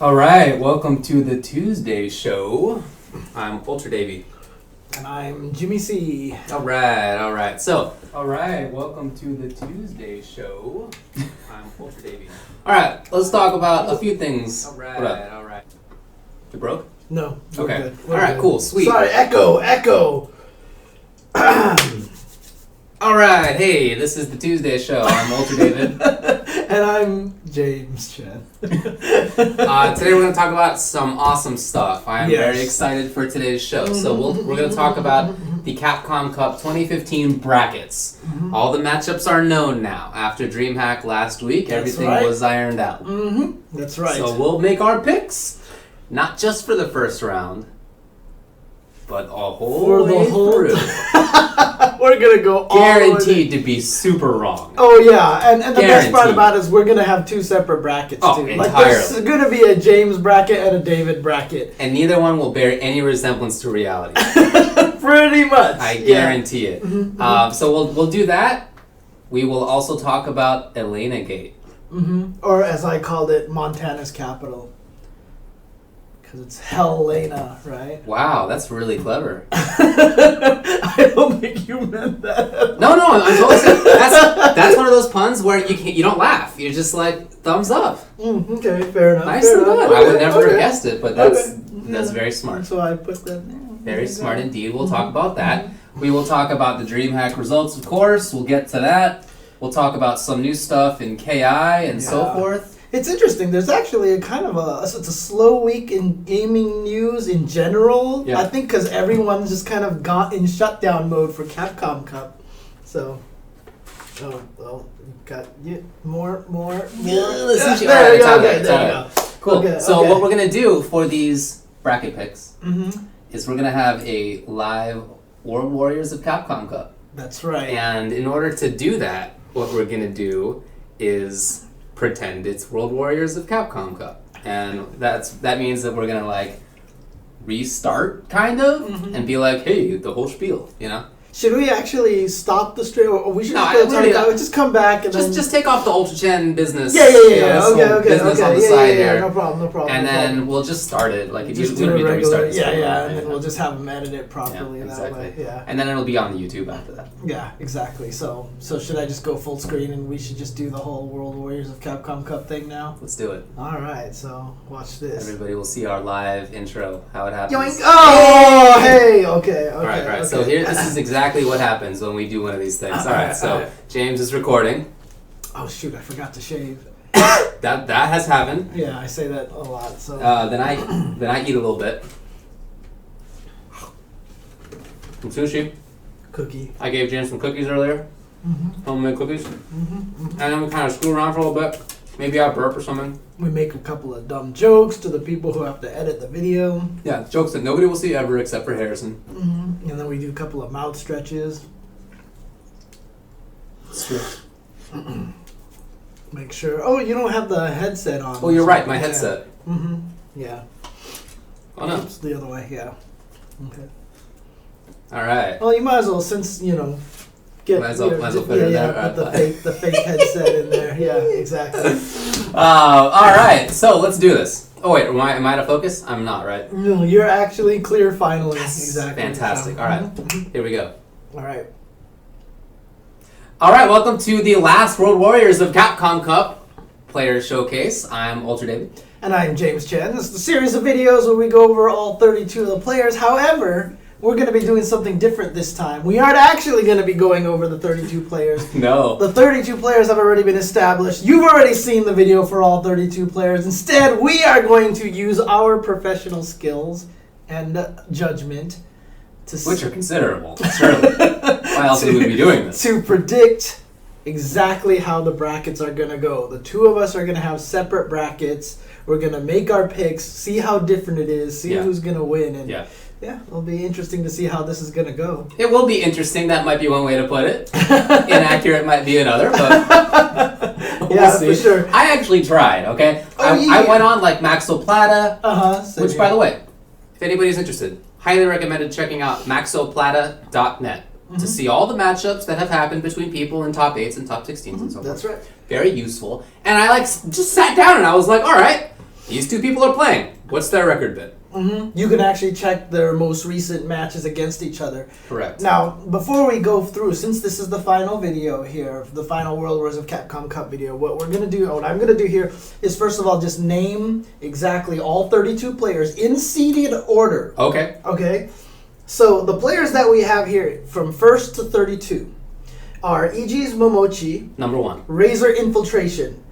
All right, welcome to the Tuesday show. I'm UltraChenTV. And I'm Jimmy C. All right. So, all right, welcome to the Tuesday show. I'm UltraChenTV. All right, let's talk about a few things. All right. You broke? No. Okay. Good. All right, cool, sweet. Sorry, echo. All right, hey, this is the Tuesday show. I'm UltraDavid. And I'm James Chen. Today we're going to talk about some awesome stuff. I am very excited for today's show. So we're going to talk about the Capcom Cup 2015 brackets. All the matchups are known now. After Dreamhack last week, everything was ironed out. That's right. So we'll make our picks, not just for the first round, but a whole way through. We're going to go all guaranteed to be super wrong. Oh, yeah. And the best part about it is we're going to have two separate brackets, too. Entirely. Like, there's going to be a James bracket and a David bracket. And neither one will bear any resemblance to reality. Pretty much. I guarantee it. So we'll do that. We will also talk about Elena Gate. Or, as I called it, Montana's capital. Because it's Helena, right? Wow, that's really clever. I don't think you meant that. No, I'm totally serious. That's one of those puns where you don't laugh. You're just like, thumbs up. Okay, fair enough. Nicely done. I would never have guessed it, but that's very smart. So I put that there. Very smart indeed. We'll talk about that. We will talk about the Dreamhack results, of course. We'll get to that. We'll talk about some new stuff in KI and so forth. It's interesting. There's actually a kind of it's a slow week in gaming news in general. Yeah. I think because everyone's just kind of got in shutdown mode for Capcom Cup. So, got more. Listen, There you go. Cool. Okay, so what we're gonna do for these bracket picks is we're gonna have a live World Warriors of Capcom Cup. That's right. And in order to do that, what we're gonna do is pretend it's World Warriors of Capcom Cup, and that means that we're gonna like restart kind of and be like, hey, the whole spiel, you know. Should we actually stop the stream, or we should just come back and just take off the UltraChen business? Yeah. Okay. Business on the side there. No problem. And then we'll just start it like if you do need to restart it. And then we'll just have them edit it properly that way. Yeah. And then it'll be on the YouTube after that. Yeah, exactly. So should I just go full screen and we should just do the whole World Warriors of Capcom Cup thing now? Let's do it. All right. So watch this. Everybody will see our live intro, how it happens. Yoink! Oh, hey. Okay. All right. So this is exactly what happens when we do one of these things. All right. So James is recording. Oh shoot! I forgot to shave. That has happened. Yeah, I say that a lot. So then I eat a little bit. Some sushi. Cookie. I gave James some cookies earlier. Homemade cookies. And then we kind of screw around for a little bit. Maybe I burp or something. We make a couple of dumb jokes to the people who have to edit the video. Yeah, jokes that nobody will see ever except for Harrison. And then we do a couple of mouth stretches. It's true. Make sure. Oh, you don't have the headset on. Oh, you're right. My headset. Yeah. Oh no. It's the other way. Yeah. Okay. All right. Well, you might as well, since get might as well put it in there. Put the fake headset in there. Yeah, exactly. All right. So let's do this. Oh wait, am I out of focus? I'm not, right? No, you're actually clear finally. Yes. Exactly. Fantastic. All right. Here we go. All right. All right. Welcome to the last World Warriors of Capcom Cup Player Showcase. I'm UltraDavid. And I'm James Chen. This is a series of videos where we go over all 32 of the players. However, we're going to be doing something different this time. We aren't actually going to be going over the 32 players. No. The 32 players have already been established. You've already seen the video for all 32 players. Instead, we are going to use our professional skills and judgment which are considerable, surely. Why else would we be doing this? To predict exactly how the brackets are going to go. The two of us are going to have separate brackets. We're going to make our picks, see how different it is, see who's going to win. And yeah, it'll be interesting to see how this is going to go. It will be interesting. That might be one way to put it. Inaccurate might be another, but we'll see. For sure. I actually tried, okay? I went on like Maxo Plata, which, by the way, if anybody's interested, highly recommended checking out maxoplata.net to see all the matchups that have happened between people in top 8s and top 16s and so forth. That's right. Very useful. And I just sat down and I was like, all right, these two people are playing. What's their record been? Mm-hmm. You can actually check their most recent matches against each other. Correct. Now, before we go through, since this is the final video here, the final World Wars of Capcom Cup video, what I'm going to do here is first of all just name exactly all 32 players in seeded order. Okay. Okay. So the players that we have here from 1st to 32 are EG's Momochi. Number 1. Razor Infiltration.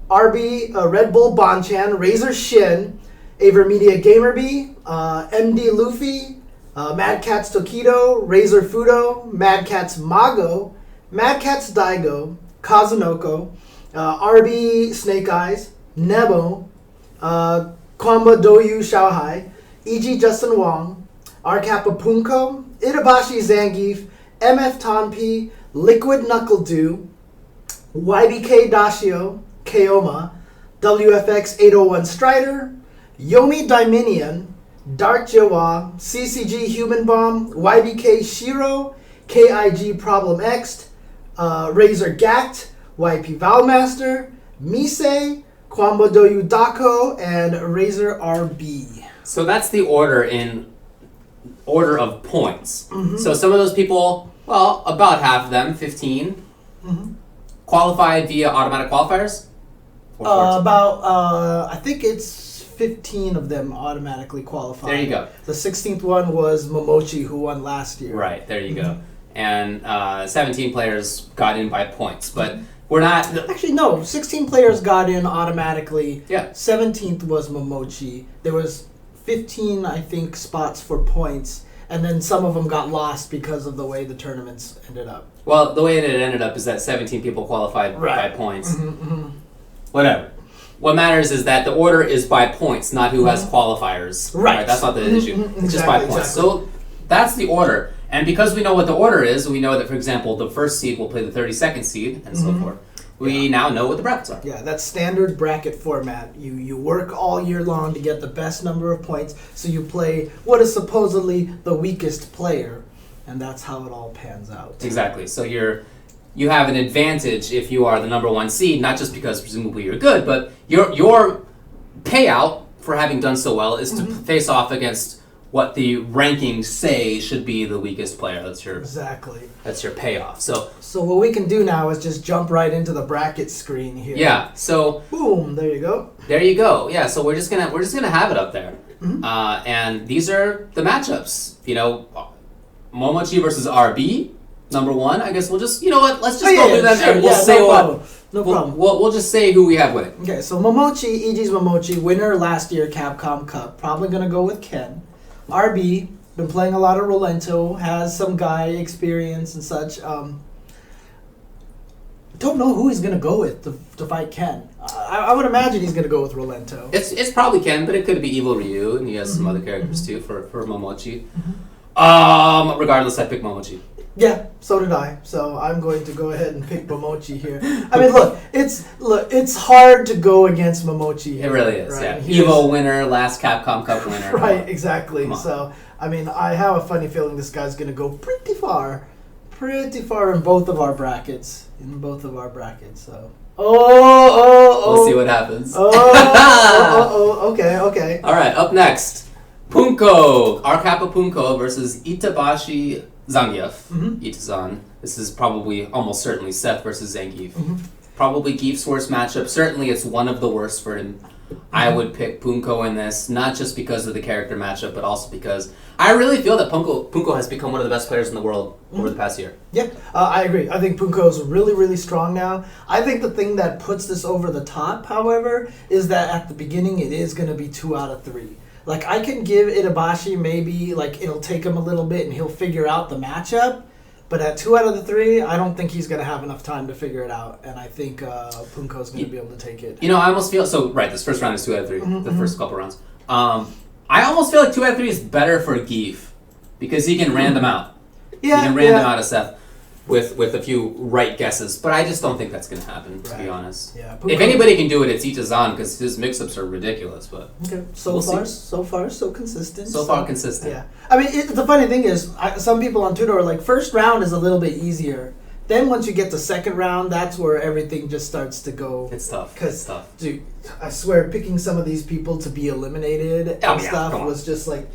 RB Red Bull Bonchan. Razor Shin. Avermedia Gamerby, MD Luffy, Mad Catz Tokido, Razor Fudo, Mad Catz Mago, Mad Catz Daigo, Kazunoko, RB Snake Eyes, Nebo, Kombat Doyu Xiaohai, EG Justin Wong, R Kappa Punko, Itabashi Zangief, MF Tanpi, Liquid Knuckle Dew, YBK Dashio, Kaoma, WFX 801 Strider, Yomi Dominion, Dark Jawa, CCG Human Bomb, YBK Shiro, KIG Problem X, Razor Gact, YP Valmaster, Mise, Kwamba Doyu Dako, and Razor RB. So that's the order in order of points. Mm-hmm. So some of those people, well, about half of them, 15, qualified via automatic qualifiers? I think it's 15 of them automatically qualified. There you go. The 16th one was Momochi, who won last year. Right, there you go. And 17 players got in by points, but we're not... Actually, no, 16 players got in automatically. Yeah. 17th was Momochi. There was 15, I think, spots for points, and then some of them got lost because of the way the tournaments ended up. Well, the way that it ended up is that 17 people qualified by points. Whatever. What matters is that the order is by points, not who has qualifiers. Right. That's not the issue. It's just by points. So that's the order. And because we know what the order is, we know that, for example, the first seed will play the 32nd seed, and so forth. We now know what the brackets are. Yeah, that's standard bracket format. You work all year long to get the best number of points, so you play what is supposedly the weakest player, and that's how it all pans out. Exactly. So you have an advantage if you are the number 1 seed, not just because presumably you're good, but your payout for having done so well is to face off against what the rankings say should be the weakest player. That's your payoff. So what we can do now is just jump right into the bracket screen here. Yeah. So boom, there you go. There you go. Yeah. So we're just gonna have it up there, and these are the matchups. You know, Momochi versus RB. Number 1, I guess we'll just, you know what, let's just go through them and we'll say No problem. We'll just say who we have winning. Okay, so Momochi, EG's Momochi, winner last year Capcom Cup. Probably going to go with Ken. RB, been playing a lot of Rolento, has some guy experience and such. Don't know who he's going to go with to fight Ken. I would imagine he's going to go with Rolento. It's probably Ken, but it could be Evil Ryu, and he has some other characters too for Momochi. Regardless, I pick Momochi. Yeah, so did I. So I'm going to go ahead and pick Momochi here. I mean, look, it's hard to go against Momochi here. It really is. Right? Yeah, Evo winner, last Capcom Cup winner. Right, exactly. So I mean, I have a funny feeling this guy's going to go pretty far in both of our brackets. So. We'll see what happens. Okay. All right, up next, Punko, R Kappa Punko versus Itabashi Zangief, Itazan. This is probably almost certainly Seth versus Zangief. Probably Gief's worst matchup. Certainly it's one of the worst for him. I would pick Punko in this, not just because of the character matchup, but also because I really feel that Punko has become one of the best players in the world over the past year. Yeah, I agree. I think Punko's really, really strong now. I think the thing that puts this over the top, however, is that at the beginning it is going to be 2 out of 3. Like, I can give Itabashi maybe, like, it'll take him a little bit and he'll figure out the matchup. But at 2 out of the 3, I don't think he's going to have enough time to figure it out. And I think Punko's going to be able to take it. You know, I almost feel... So, right, this first round is 2 out of 3. The first couple rounds. I almost feel like 2 out of 3 is better for Gief. Because he can random out. Yeah, he can random out a Seth with a few right guesses. But I just don't think that's going to happen, to be honest. Yeah, if anybody can do it, it's Itazan, because his mix-ups are ridiculous. But okay, so far, so consistent. So far, consistent. Yeah. I mean, the funny thing is, some people on Twitter are like, first round is a little bit easier Then once you get to second round, that's where everything just starts to go. It's tough. It's tough. Dude, I swear, picking some of these people to be eliminated and stuff was just like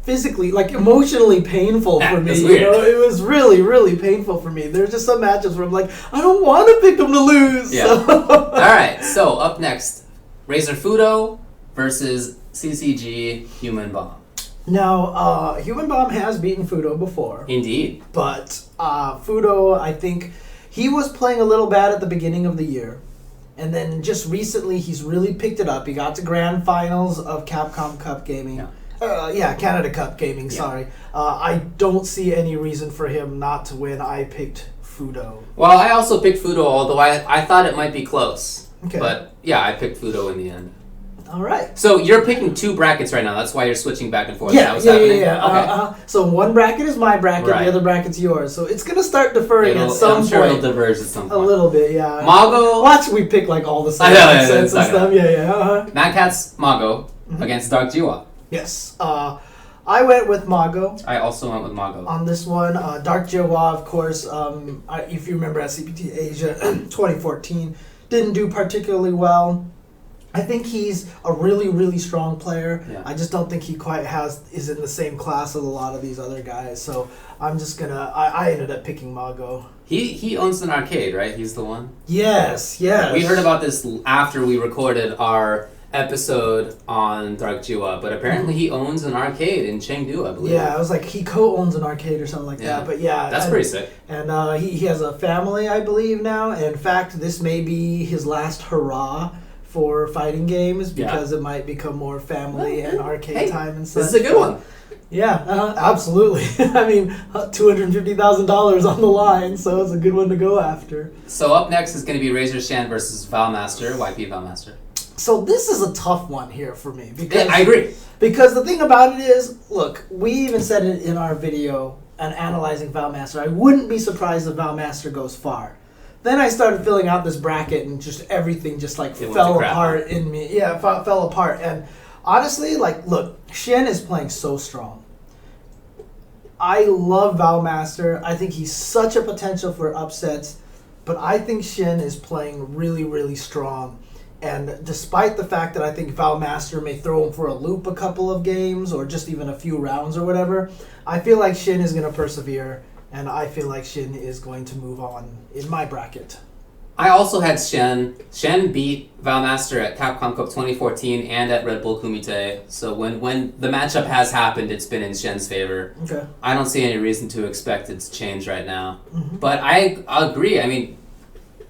physically, like emotionally painful for me. You know, it was really, really painful for me. There's just some matches where I'm like, I don't want to pick them to lose. Yeah. All right. So up next, Razor Fudo versus CCG Human Bomb. Now, Human Bomb has beaten Fudo before. Indeed. But Fudo, I think, he was playing a little bad at the beginning of the year. And then just recently, he's really picked it up. He got to grand finals of Capcom Cup Gaming. Canada Cup Gaming, sorry. I don't see any reason for him not to win. I picked Fudo. Well, I also picked Fudo, although I thought it might be close. Okay. But, yeah, I picked Fudo in the end. All right. So you're picking two brackets right now. That's why you're switching back and forth. Yeah. Okay. So one bracket is my bracket, the other bracket's yours. So it's gonna start deferring at some point. I'm sure it'll diverge at some point. A little bit, yeah. Mago. Watch, we pick like all the same sets and stuff. Yeah. Mad Catz Mago against Dark Jiwa. Yes. I went with Mago. I also went with Mago on this one. Dark Jiwa, of course. If you remember at CPT Asia 2014, didn't do particularly well. I think he's a really, really strong player. Yeah. I just don't think he quite is in the same class as a lot of these other guys. So I'm just gonna. I ended up picking Mago. He owns an arcade, right? He's the one. Yes. We heard about this after we recorded our episode on Dark Jiwa, but apparently he owns an arcade in Chengdu, I believe. Yeah, I was like, he co-owns an arcade or something like that. But yeah, that's pretty sick. And he has a family, I believe now. And in fact, this may be his last hurrah for fighting games because it might become more family and arcade time and such. This is a good one. Yeah, absolutely. I mean, $250,000 on the line, so it's a good one to go after. So up next is going to be Razor Shan versus Valmaster, YP Valmaster. So this is a tough one here for me. Because I agree. Because the thing about it is, look, we even said it in our video on analyzing Valmaster. I wouldn't be surprised if Valmaster goes far. Then I started filling out this bracket and just everything just like fell apart in me. Yeah, fell apart. And honestly, like, look, Shen is playing so strong. I love Valmaster. I think he's such a potential for upsets. But I think Shen is playing really, really strong. And despite the fact that I think Valmaster may throw him for a loop a couple of games or just even a few rounds or whatever, I feel like Shen is going to persevere. And I feel like Shen is going to move on in my bracket. I also had Shen. Shen beat Valmaster at Capcom Cup 2014 and at Red Bull Kumite. So when the matchup has happened, it's been in Shen's favor. Okay. I don't see any reason to expect it to change right now. Mm-hmm. But I agree. I mean,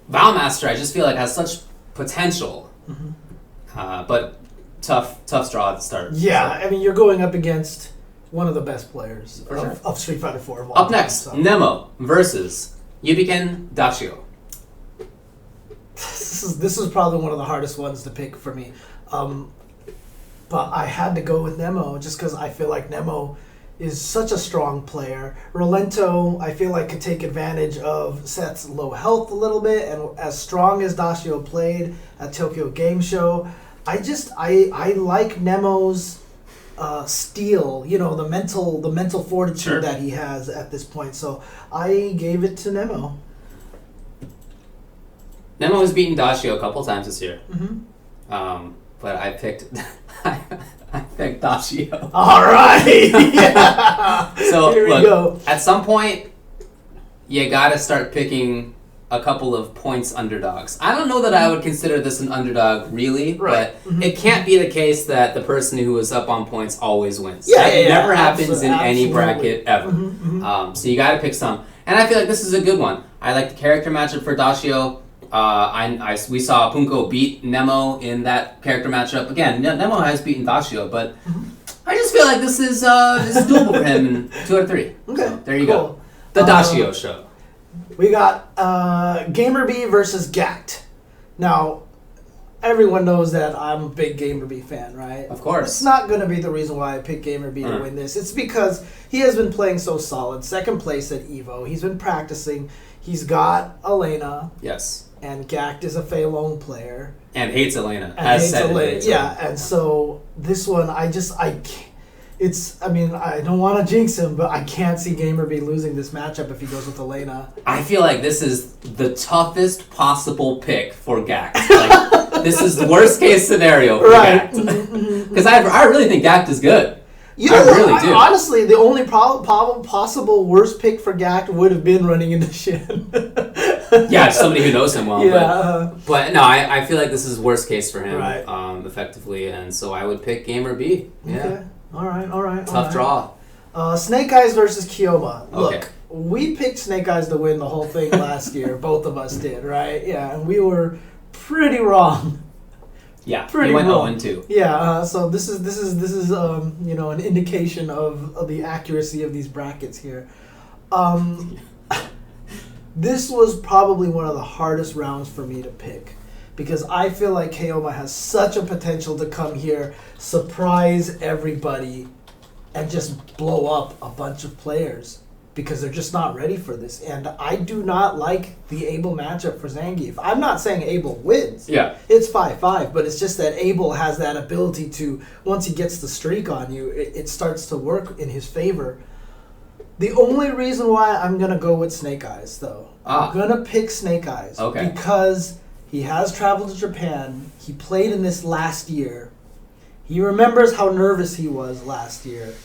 Valmaster, I just feel like has such potential. Mm-hmm. But tough draw at the start. Yeah, so. I mean, you're going up against one of the best players of Street Fighter 4. Up next, Nemo versus Yubiken Dashio. This is probably one of the hardest ones to pick for me. But I had to go with Nemo just because I feel like Nemo is such a strong player. Rolento, I feel like, could take advantage of Seth's low health a little bit, and as strong as Dashio played at Tokyo Game Show, I like Nemo's steel, you know, the mental fortitude that he has at this point. So I gave it to Nemo. Nemo has beaten Dashio a couple times this year. Mm-hmm. But I picked I picked Dashio. All right. Yeah. So here we go. At some point, you gotta start picking a couple of points underdogs. I don't know that I would consider this an underdog, really, but it can't be the case that the person who is up on points always wins. That never happens in any bracket ever. So you got to pick some. And I feel like this is a good one. I like the character matchup for Dashio. We saw Punko beat Nemo in that character matchup. Again, Nemo has beaten Dashio, but I just feel like this is doable for him in 2 out of 3. Okay, so there you go. The Dashio show. We got GamerB versus Gact. Now, everyone knows that I'm a big GamerB fan, right? Of course. It's not going to be the reason why I picked GamerB to win this. It's because he has been playing so solid. Second place at EVO. He's been practicing. He's got Elena. Yes. And Gact is a Fei Long player. And hates Elena. And hates Elena. Yeah, and so this one, it I mean, I don't want to jinx him, but I can't see Gamer B losing this matchup if he goes with Elena. I feel like this is the toughest possible pick for Gact. Like, this is the worst case scenario for Gact. Because I really think Gact is good. You know, I really do. Honestly, the only possible worst pick for Gact would have been running into Shin. Yeah, somebody who knows him well. Yeah. But no, I feel like this is worst case for him, effectively, and so I would pick Gamer B. Yeah. Okay. All right. Tough draw. Snake Eyes versus Kyoma. Look, we picked Snake Eyes to win the whole thing last year. Both of us did, right? Yeah, and we were pretty wrong. Yeah, pretty went wrong. 0-2. Yeah, so this is you know, an indication of the accuracy of these brackets here. This was probably one of the hardest rounds for me to pick, because I feel like Kyoma has such a potential to come here, surprise everybody, and just blow up a bunch of players, because they're just not ready for this. And I do not like the Abel matchup for Zangief. I'm not saying Abel wins. Yeah. It's 5-5, but it's just that Abel has that ability to, once he gets the streak on you, it starts to work in his favor. The only reason why I'm going to go with Snake Eyes, though, I'm going to pick Snake Eyes because he has traveled to Japan. He played in this last year. He remembers how nervous he was last year.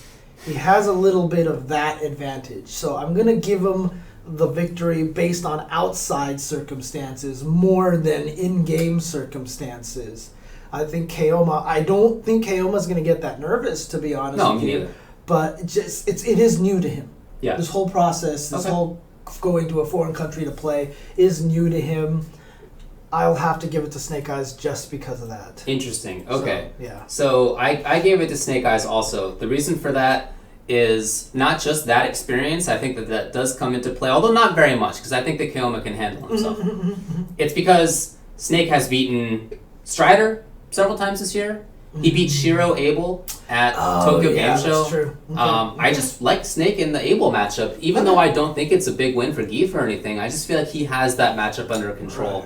He has a little bit of that advantage. So I'm going to give him the victory based on outside circumstances more than in-game circumstances. I don't think Kyoma's going to get that nervous, to be honest with you. Neither. But it is new to him. Yeah. This whole process, this whole going to a foreign country to play is new to him. I'll have to give it to Snake Eyes just because of that. Interesting. Okay. So, yeah. So I gave it to Snake Eyes also. The reason for that is not just that experience. I think that does come into play, although not very much, because I think that Kyoma can handle himself. It's because Snake has beaten Strider several times this year. He beat Shiro Abel at Tokyo Game Show. That's true. Okay. I just like Snake in the Abel matchup, even though I don't think it's a big win for Gief or anything. I just feel like he has that matchup under control.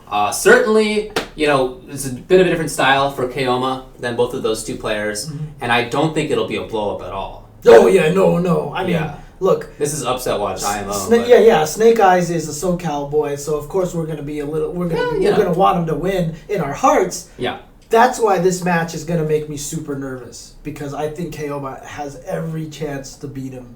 Right. Certainly, you know, it's a bit of a different style for Kyoma than both of those two players, and I don't think it'll be a blow up at all. Oh yeah, no. I mean, look, this is upset watch IMO. Snake Eyes is a SoCal boy, so of course we're gonna want him to win in our hearts. Yeah. That's why this match is going to make me super nervous, because I think Kyoma has every chance to beat him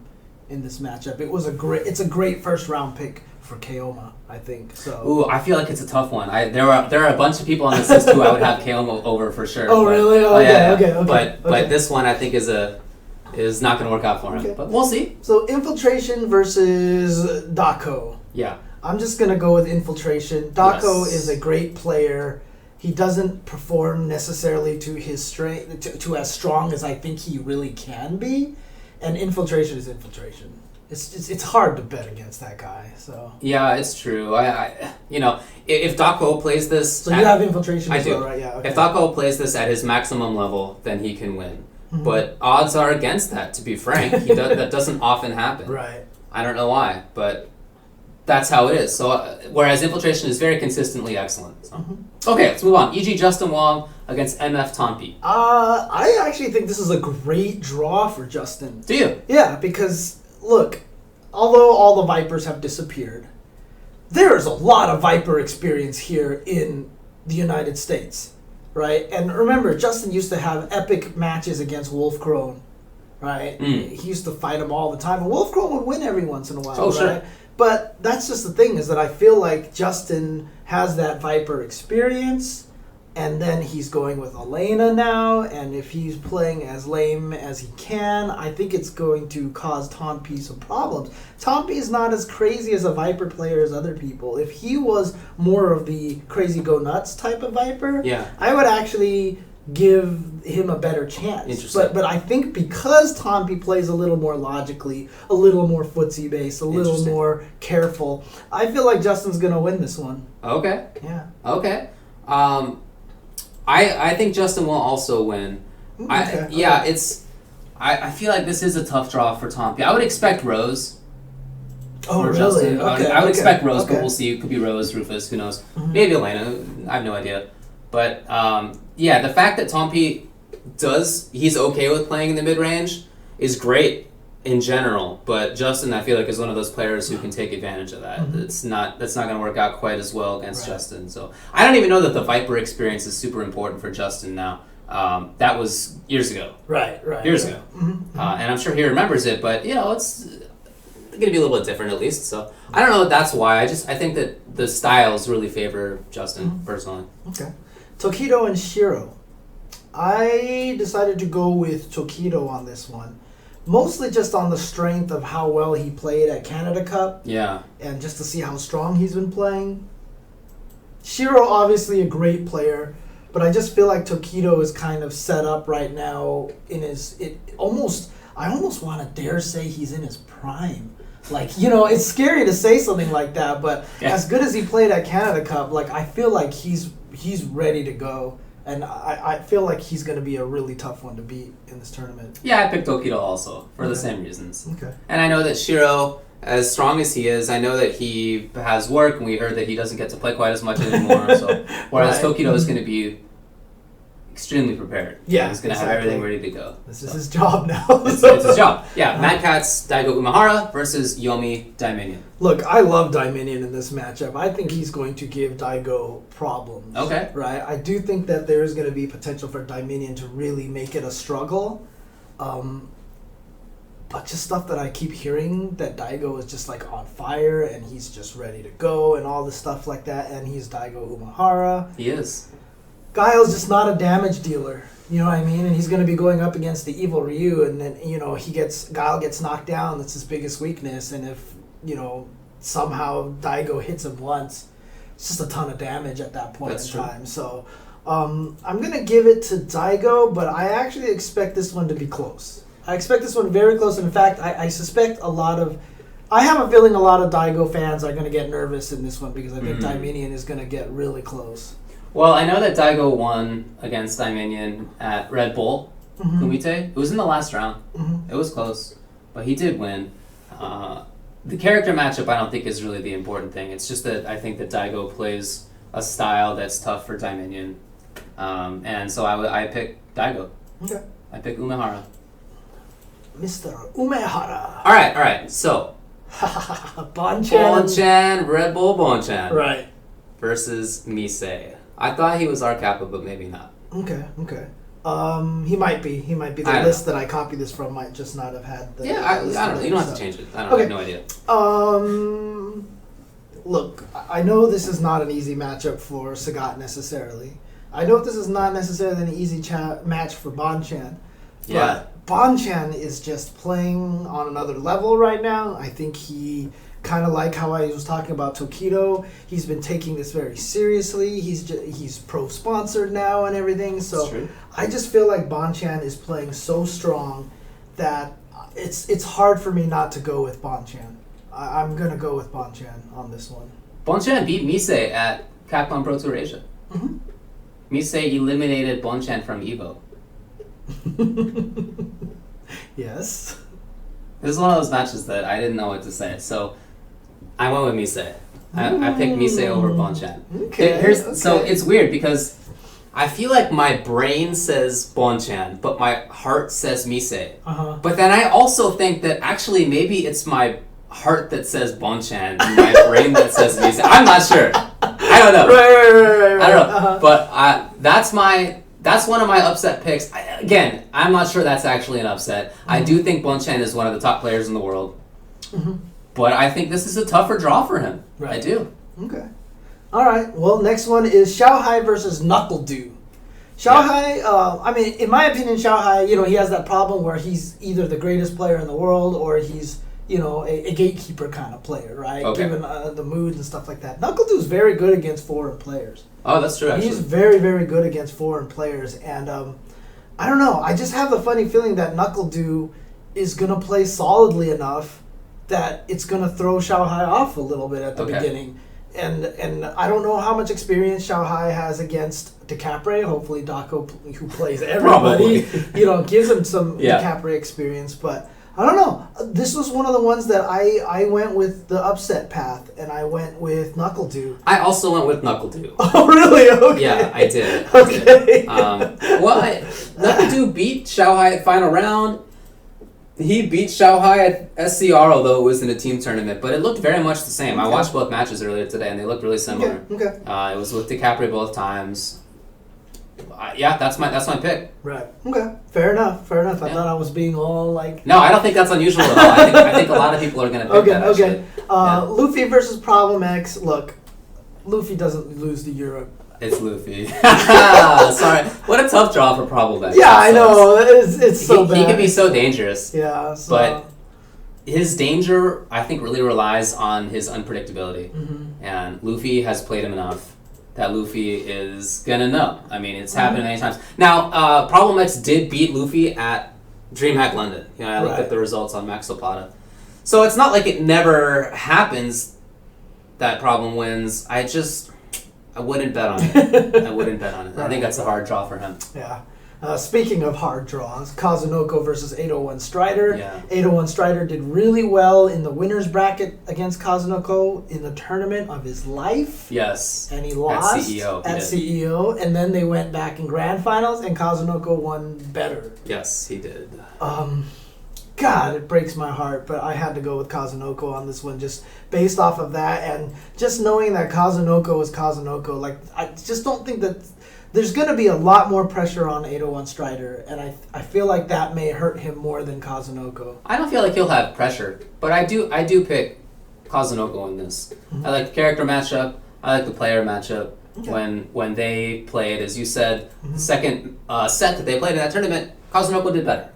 in this matchup. It's a great first round pick for Kyoma, I think. So. Ooh, I feel like it's a tough one. There are a bunch of people on this list who I would have Kyoma over for sure. Oh, really? Okay. But this one I think is not going to work out for him. Okay. But we'll see. So Infiltration versus Dako. Yeah. I'm just going to go with Infiltration. Dako is a great player. He doesn't perform necessarily to his strength, to as strong as I think he really can be, and Infiltration is Infiltration. It's hard to bet against that guy. So yeah, it's true. I if Dako plays this, so you have Infiltration. I do. Right? Yeah. Okay. If Dako plays this at his maximum level, then he can win. But odds are against that. To be frank, that doesn't often happen. Right. I don't know why, but that's how it is. So whereas Infiltration is very consistently excellent. So. Okay, let's move on. E.g. Justin Wong against MF Tompi. I actually think this is a great draw for Justin. Do you? Yeah, because, look, although all the Vipers have disappeared, there is a lot of Viper experience here in the United States, right? And remember, Justin used to have epic matches against Wolf Crone, right? He used to fight him all the time, and Wolf Crone would win every once in a while, right? Sure. But that's just the thing, is that I feel like Justin has that Viper experience, and then he's going with Elena now, and if he's playing as lame as he can, I think it's going to cause Tompi some problems. Tompi is not as crazy as a Viper player as other people. If he was more of the crazy go nuts type of Viper, I would actually give him a better chance. But I think because Tompi plays a little more logically, a little more footsie based, a little more careful, I feel like Justin's gonna win this one. Okay. Yeah. Okay. I think Justin will also win. I feel like this is a tough draw for Tompi. I would expect Rose. Oh, really? Justin. I would expect Rose, but we'll see. It could be Rose, Rufus, who knows? Maybe Elena. I have no idea. But the fact that Tompi he's okay with playing in the mid-range, is great in general, but Justin, I feel like, is one of those players who can take advantage of that. That's not going to work out quite as well against Justin. So I don't even know that the Viper experience is super important for Justin now. That was years ago. Right. Years ago. And I'm sure he remembers it, but, it's going to be a little bit different at least. So I don't know if that's why. I think that the styles really favor Justin, personally. Okay. Tokido and Shiro. I decided to go with Tokido on this one. Mostly just on the strength of how well he played at Canada Cup. Yeah. And just to see how strong he's been playing. Shiro, obviously a great player, but I just feel like Tokido is kind of set up right now in I almost want to dare say he's in his prime. Like, it's scary to say something like that, but as good as he played at Canada Cup, like, I feel like he's ready to go. And I feel like he's going to be a really tough one to beat in this tournament. Yeah, I picked Tokido also for the same reasons. Okay. And I know that Shiro, as strong as he is, I know that he has work, and we heard that he doesn't get to play quite as much anymore. So whereas Tokido is going to be extremely prepared. Yeah, he's going to have everything ready to go. This is his job now. It's his job. Yeah, Mad Catz Daigo Umehara versus Yomi Daiminion. Look, I love Daiminion in this matchup. I think he's going to give Daigo problems. Okay. Right? I do think that there is going to be potential for Daiminion to really make it a struggle. But just stuff that I keep hearing, that Daigo is just like on fire and he's just ready to go and all this stuff like that. And he's Daigo Umehara. He is. Guile's just not a damage dealer, you know what I mean? And he's going to be going up against the evil Ryu, and then, Guile gets knocked down. That's his biggest weakness. And if, somehow Daigo hits him once, it's just a ton of damage at that point in time. So I'm going to give it to Daigo, but I actually expect this one to be close. I expect this one very close. And in fact, I suspect I have a feeling a lot of Daigo fans are going to get nervous in this one because I think Daiminion is going to get really close. Well, I know that Daigo won against Daiminion at Red Bull Kumite. It was in the last round. It was close, but he did win. The character matchup I don't think is really the important thing. It's just that I think that Daigo plays a style that's tough for Daiminion. And so I pick Daigo. Okay. I pick Umehara. Mr. Umehara. All right. So, Bonchan, Red Bull Bonchan. Right. Versus Misei. I thought he was our Kappa, but maybe not. Okay. He might be. The list that I copied this from might just not have had the... Yeah, I don't know. You don't have to change it. I have no idea. Look, I know this is not an easy matchup for Sagat necessarily. I know this is not necessarily an easy match for Bonchan. Yeah. But Bonchan is just playing on another level right now. I think he... kind of like how I was talking about Tokido, he's been taking this very seriously. He's pro-sponsored now and everything. So I just feel like Bonchan is playing so strong that it's hard for me not to go with Bonchan. I'm going to go with Bonchan on this one. Bonchan beat Misei at Capcom Pro Tour Asia. Misei eliminated Bonchan from EVO. Yes. This is one of those matches that I didn't know what to say, so I went with Misei. I picked Misei over Bonchan. Okay. So it's weird because I feel like my brain says Bonchan, but my heart says Misei. But then I also think that actually maybe it's my heart that says Bonchan and my brain that says Misei. I'm not sure. I don't know. Right. I don't know. But that's one of my upset picks. Again, I'm not sure that's actually an upset. I do think Bonchan is one of the top players in the world. But I think this is a tougher draw for him. Right. I do. Okay. All right. Well, next one is Xiaohai versus NuckleDo. Xiaohai, in my opinion, Xiaohai, he has that problem where he's either the greatest player in the world or he's, a gatekeeper kind of player, right? Okay. Given the moods and stuff like that. NuckleDo is very good against foreign players. Oh, that's true, actually. He's very, very good against foreign players. And I don't know. I just have the funny feeling that NuckleDo is going to play solidly enough that it's going to throw Xiaohai off a little bit at the beginning. And I don't know how much experience Xiaohai has against DeCapre. Hopefully Daco, who plays everybody, gives him some DeCapre experience. But I don't know. This was one of the ones that I went with the upset path, and I went with NuckleDo. I also went with NuckleDo. Oh, really? Okay. Yeah, I did. Okay. Nakadu beat Xiaohai at final round. He beat Xiaohai at SCR, although it was in a team tournament, but it looked very much the same. I watched both matches earlier today, and they looked really similar. Okay. It was with DiCaprio both times. Yeah, that's my pick. Right. Okay. Fair enough. I thought I was being all like. No, I don't think that's unusual at all. I think a lot of people are going to pick that. Okay. Luffy versus Problem X. Look, Luffy doesn't lose to Europe. It's Luffy. Sorry. What a tough draw for Problem X. Yeah, I know. It's so bad. He can be so dangerous. Yeah. But his danger, I think, really relies on his unpredictability. Mm-hmm. And Luffy has played him enough that Luffy is going to know. I mean, it's happened many times. Now, Problem X did beat Luffy at Dreamhack London. I looked at the results on Max Plata. So it's not like it never happens that Problem wins. I wouldn't bet on it. Right. I think that's a hard draw for him. Yeah. Speaking of hard draws, Kazunoko versus 801 Strider. Yeah. 801 Strider did really well in the winner's bracket against Kazunoko in the tournament of his life. Yes. And he lost at CEO. And then they went back in grand finals, and Kazunoko won better. Yes, he did. God, it breaks my heart, but I had to go with Kazunoko on this one just based off of that, and just knowing that Kazunoko is Kazunoko. Like, I just don't think that there's going to be a lot more pressure on 801 Strider, and I feel like that may hurt him more than Kazunoko. I don't feel like he'll have pressure, but I do pick Kazunoko in this. Mm-hmm. I like the character matchup. I like the player matchup. Okay. When they played, as you said, the second set that they played in that tournament, Kazunoko did better,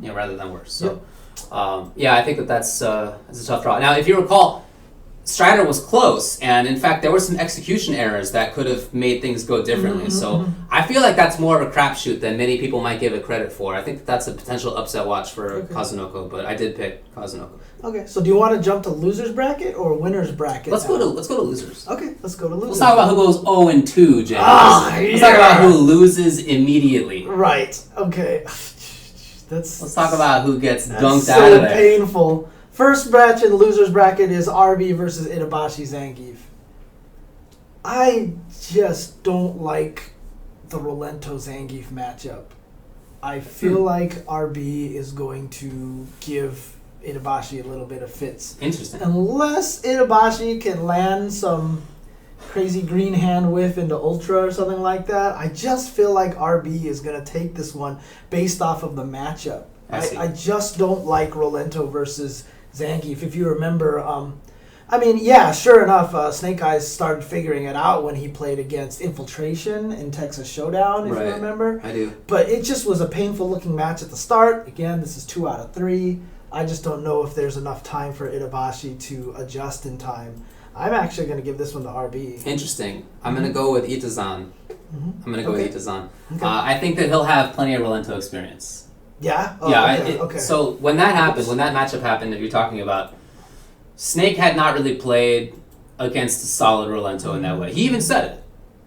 rather than worse. So, I think that's a tough draw. Now, if you recall, Strider was close, and in fact, there were some execution errors that could have made things go differently. So I feel like that's more of a crapshoot than many people might give it credit for. I think that's a potential upset watch for Kazunoko, but I did pick Kazunoko. Okay, so do you want to jump to losers bracket or winners bracket? Let's go to losers. Okay, let's go to losers. Let's talk about who goes 0-2, James. Let's talk about who loses immediately. Right. Okay. Let's talk about who gets dunked out of there. So painful. First match in the losers bracket is RB versus Itabashi Zangief. I just don't like the Rolento Zangief matchup. I feel like RB is going to give Itabashi a little bit of fits. Interesting. Unless Itabashi can land some crazy green hand whiff into Ultra or something like that, I just feel like RB is going to take this one based off of the matchup. I just don't like Rolento versus Zangief. If you remember, sure enough, Snake Eyes started figuring it out when he played against Infiltration in Texas Showdown, if you remember. I do. But it just was a painful-looking match at the start. Again, this is 2 out of 3. I just don't know if there's enough time for Itabashi to adjust in time. I'm actually going to give this one to RB. Interesting. I'm going to go with Itazan. I'm going to go with Itazan. Okay. I think that he'll have plenty of Rolento experience. Yeah? Oh, yeah. Okay. So when that matchup happened that you're talking about, Snake had not really played against a solid Rolento in that way. He even said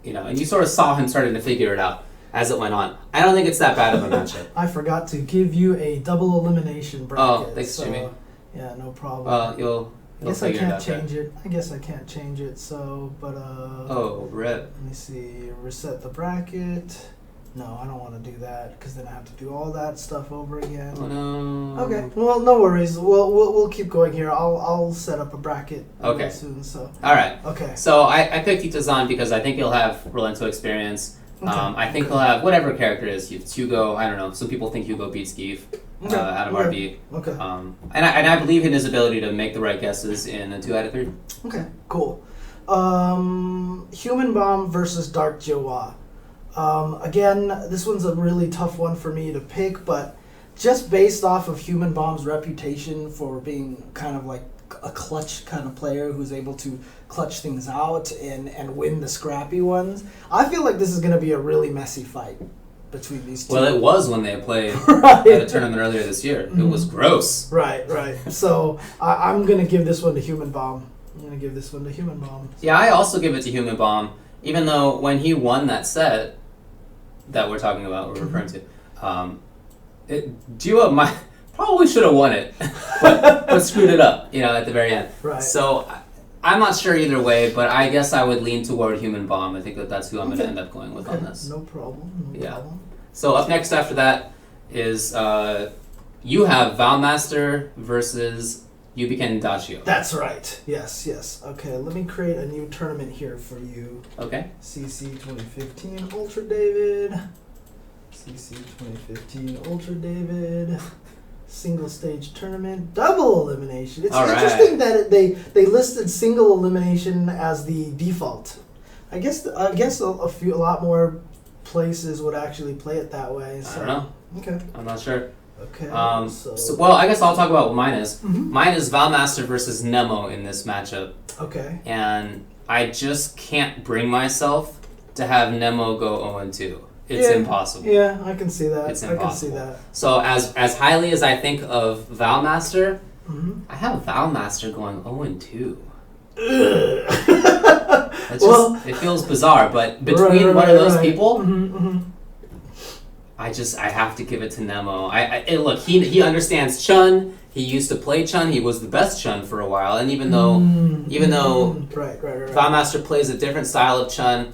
it, and you sort of saw him starting to figure it out as it went on. I don't think it's that bad of a matchup. I forgot to give you a double elimination bracket. Oh, thanks, Jimmy. Yeah, no problem. You'll I guess I can't change it. Rip. Let me see. Reset the bracket. No, I don't want to do that because then I have to do all that stuff over again. Oh no. Okay. Well, no worries. We'll keep going here. I'll set up a bracket soon. So. All right. Okay. So I picked Itazan because I think he'll have Rolento experience. Okay. I think he'll have whatever character it is. It's Hugo. I don't know. Some people think Hugo beats Geef out of RB. Okay. And I believe in his ability to make the right guesses in a 2 out of 3. Okay. Cool. Human Bomb versus Dark Joa. Again, this one's a really tough one for me to pick, but just based off of Human Bomb's reputation for being kind of like a clutch kind of player who's able to clutch things out and win the scrappy ones, I feel like this is going to be a really messy fight between these two. Well, it was when they played at a tournament earlier this year. It was gross. Right. So I'm going to give this one to Human Bomb. Yeah, I also give it to Human Bomb, even though when he won that set that we're referring to, Jua probably should have won it, but screwed it up, at the very end. Right. So I'm not sure either way, but I guess I would lean toward Human Bomb. I think that's who I'm going to end up going with on this. No problem. So up next after that is you have Valmaster versus Yubiken Dachio. That's right. Yes. Okay, let me create a new tournament here for you. Okay. CC 2015 Ultra David. CC 2015 Ultra David. Single stage tournament, double elimination. It's interesting that they listed single elimination as the default. I guess a lot more places would actually play it that way. So. I don't know. Okay. I'm not sure. Okay. Well, I guess I'll talk about what mine is. Mm-hmm. Mine is Valmaster versus Nemo in this matchup. Okay. And I just can't bring myself to have Nemo go 0-2. It's impossible. Yeah, I can see that. It's impossible. I can see that. So as highly as I think of Valmaster, I have Valmaster going 0-2. It feels bizarre, but between one of those people, I have to give it to Nemo. Look, he understands Chun. He used to play Chun. He was the best Chun for a while, and even though Valmaster plays a different style of Chun,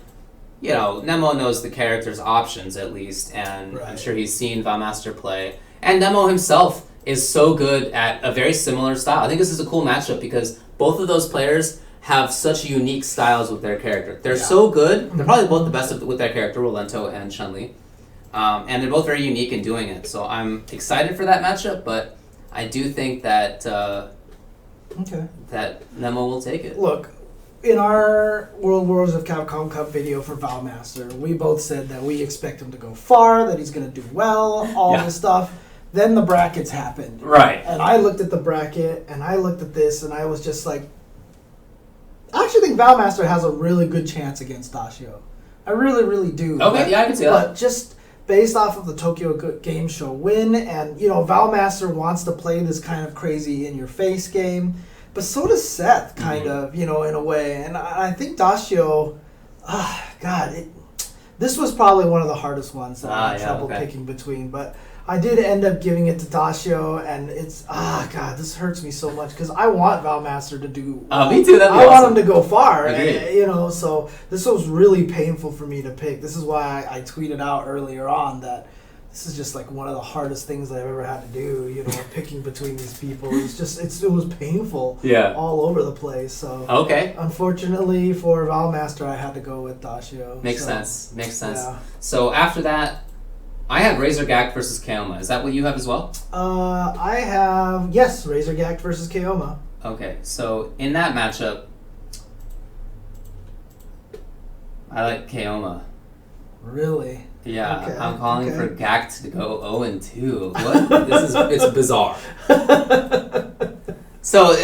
Nemo knows the character's options at least, and I'm sure he's seen Valmaster play. And Nemo himself is so good at a very similar style. I think this is a cool matchup because both of those players have such unique styles with their character. They're so good. They're probably both the best with their character, Rolento and Chun-Li. And they're both very unique in doing it. So I'm excited for that matchup, but I do think that that Nemo will take it. Look, in our World Wars of Capcom Cup video for Valmaster, we both said that we expect him to go far, that he's going to do well, all this stuff. Then the brackets happened. Right. And I looked at the bracket, and I looked at this, and I was just like, I actually think Valmaster has a really good chance against Dachio. I really, really do. Okay, I can see that. But just based off of the Tokyo Game Show win, and, Valmaster wants to play this kind of crazy in-your-face game, but so does Seth, kind of, in a way. And I think Dachio, this was probably one of the hardest ones that I had trouble picking between, but I did end up giving it to Dachio, and it's, this hurts me so much, because I want Valmaster to do me too, that'd be I awesome. want him to go far, so this was really painful for me to pick. This is why I tweeted out earlier on that this is just like one of the hardest things I've ever had to do, picking between these people. It was painful all over the place. So unfortunately for Valmaster, I had to go with Dachio. Makes sense. Yeah. So after that, I have Razor Gact versus Keoma. Is that what you have as well? I have, Razor Gact versus Keoma. Okay, so in that matchup, I like Keoma. Really? Yeah, okay, I'm calling for Gact to go 0-2. What? It's bizarre. So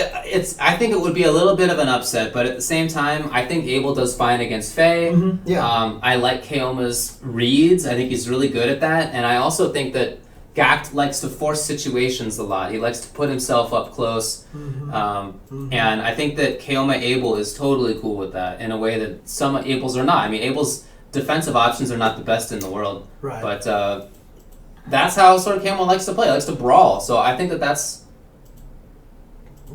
I think it would be a little bit of an upset, but at the same time, I think Abel does fine against Faye. I like Keoma's reads. I think he's really good at that, and I also think that Gact likes to force situations a lot. He likes to put himself up close, and I think that Keoma Abel is totally cool with that in a way that some Abels are not. I mean, Abel's defensive options are not the best in the world, but that's how sort of Keoma likes to play. He likes to brawl, so I think that's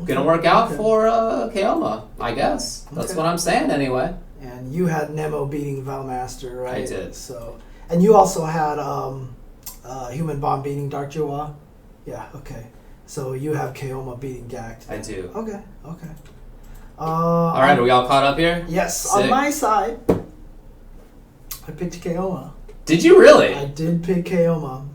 gonna work out for Keoma, I guess. That's what I'm saying anyway. And you had Nemo beating Valmaster, right? I did. So, and you also had Human Bomb beating Dark Joa. Yeah. Okay. So you have Keoma beating Gact. I do. Okay. All right. Are we all caught up here? Yes. Sick. On my side, I picked Keoma. Did you really? I did pick Keoma.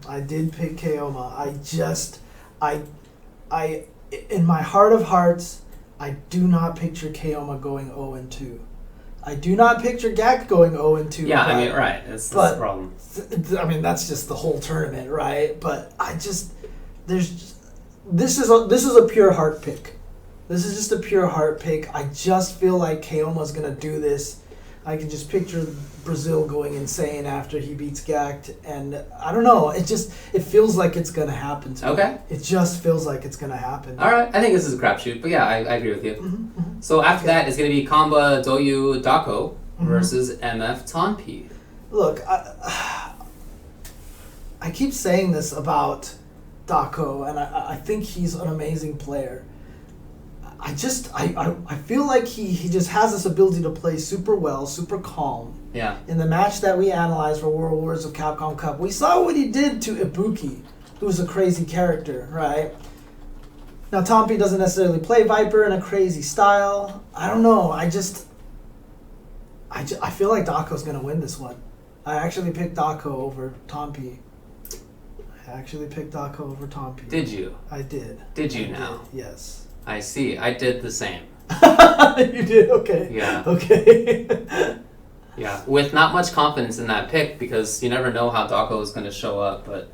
I in my heart of hearts, I do not picture Keoma going 0-2. I do not picture Gact going 0-2. Yeah, I mean, right. That's the problem. I mean, that's just the whole tournament, right? But this is a pure heart pick. This is just a pure heart pick. I just feel like Keoma's gonna do this. I can just picture Brazil going insane after he beats Gact, and I don't know. It feels like it's gonna happen to me. It just feels like it's gonna happen. All right, I think this is a crapshoot, but yeah, I agree with you. So after that is gonna be Kamba Doyu Dako versus MF Tonpi. Look, I keep saying this about Dako, and I think he's an amazing player. I feel like he just has this ability to play super well, super calm. Yeah. In the match that we analyzed for World Wars of Capcom Cup, we saw what he did to Ibuki, who's a crazy character, right? Now, Tompi doesn't necessarily play Viper in a crazy style. I don't know. I feel like Dako's going to win this one. I actually picked Dako over Tompi. Did you? I did. Did you now? Yes. I see. I did the same. You did? Okay. Yeah. Okay. Yeah. With not much confidence in that pick because you never know how Dako is going to show up, but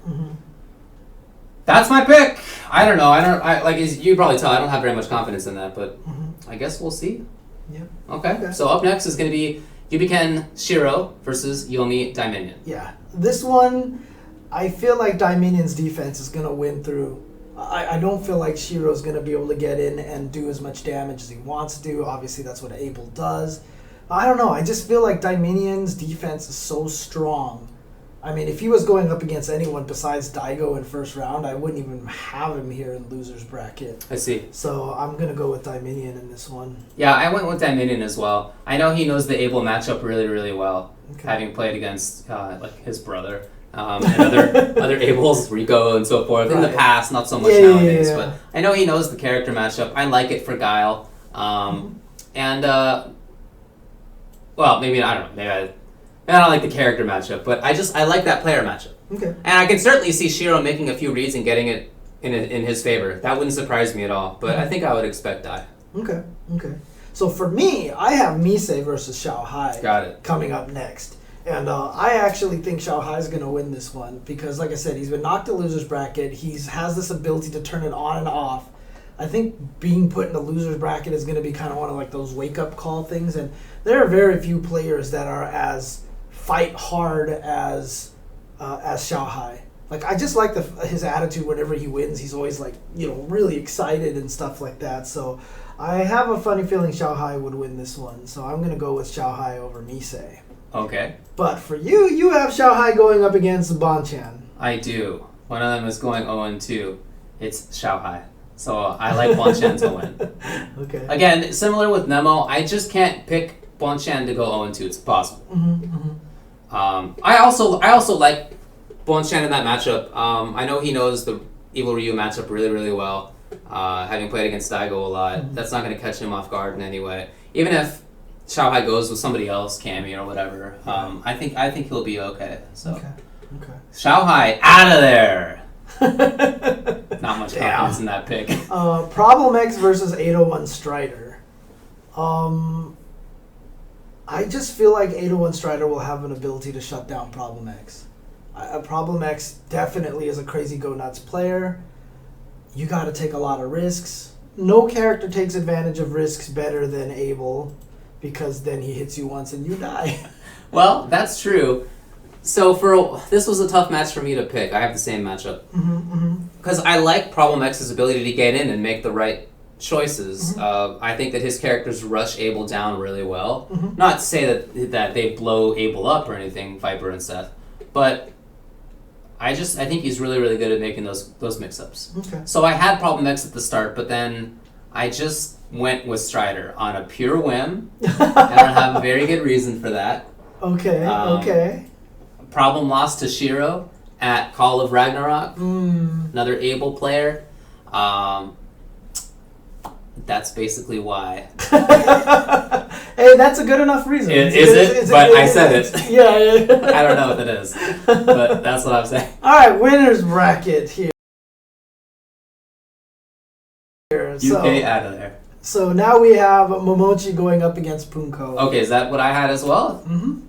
that's my pick. I don't know. As you probably tell, I don't have very much confidence in that, but I guess we'll see. Yeah. Okay. So up next is going to be Yubiken Shiro versus Yomi Daiminion. Yeah. This one, I feel like Daiminion's defense is going to win through. I don't feel like Shiro's going to be able to get in and do as much damage as he wants to do. Obviously, that's what Abel does. I don't know. I just feel like Daiminion's defense is so strong. I mean, if he was going up against anyone besides Daigo in first round, I wouldn't even have him here in loser's bracket. I see. So I'm going to go with Daiminion in this one. Yeah, I went with Daiminion as well. I know he knows the Abel matchup really, really well, having played against his brother and other Abels, Rico and so forth in the past, not so much nowadays. But I know he knows the character matchup. I like it for Guile. Well, maybe, I don't know, maybe I don't like the character matchup, but I like that player matchup. Okay. And I can certainly see Shiro making a few reads and getting it in his favor. That wouldn't surprise me at all, but I think I would expect Dai. Okay. So for me, I have Mise versus Xiao Hai. Got it. Coming up next. And I actually think Xiao Hai is going to win this one because, like I said, he's been knocked to loser's bracket. He has this ability to turn it on and off. I think being put in a loser's bracket is going to be kind of one of like those wake-up call things. And there are very few players that are as fight hard as Xiao Hai. Like, I just like his attitude whenever he wins. He's always like, really excited and stuff like that. So I have a funny feeling Xiao Hai would win this one. So I'm going to go with Xiao Hai over Mise. Okay. But for you have Xiao Hai going up against Bonchan. I do. One of them is going 0-2. It's Xiao Hai. So I like Bonchan to win. Okay. Again, similar with Nemo, I just can't pick Bonchan to go 0-2. It's impossible. I also like Bonchan in that matchup. I know he knows the Evil Ryu matchup really, really well. Having played against Daigo a lot, that's not going to catch him off guard in any way. Even if Xiao Hai goes with somebody else, Cammy or whatever, I think he'll be okay. So, okay. Xiao Hai out of there. Not much confidence in that pick. Problem X versus 801 Strider. I just feel like 801 Strider will have an ability to shut down Problem X. Problem X definitely is a crazy go-nuts player. You got to take a lot of risks. No character takes advantage of risks better than Abel, because then he hits you once and you die. Well, that's true. So this was a tough match for me to pick. I have the same matchup. Because I like Problem X's ability to get in and make the right choices. I think that his characters rush Abel down really well. Not to say that they blow Abel up or anything, Viper and Seth, but I think he's really, really good at making those mix-ups. Okay. So I had Problem X at the start, but then I just went with Strider on a pure whim. I don't have a very good reason for that. Okay. Problem lost to Shiro at Call of Ragnarok. Another Abel player. That's basically why. Hey, that's a good enough reason. I said it. Yeah. I don't know if it is, but that's what I'm saying. All right, winner's bracket here. UK out of there. So now we have Momochi going up against Punko. Okay, is that what I had as well?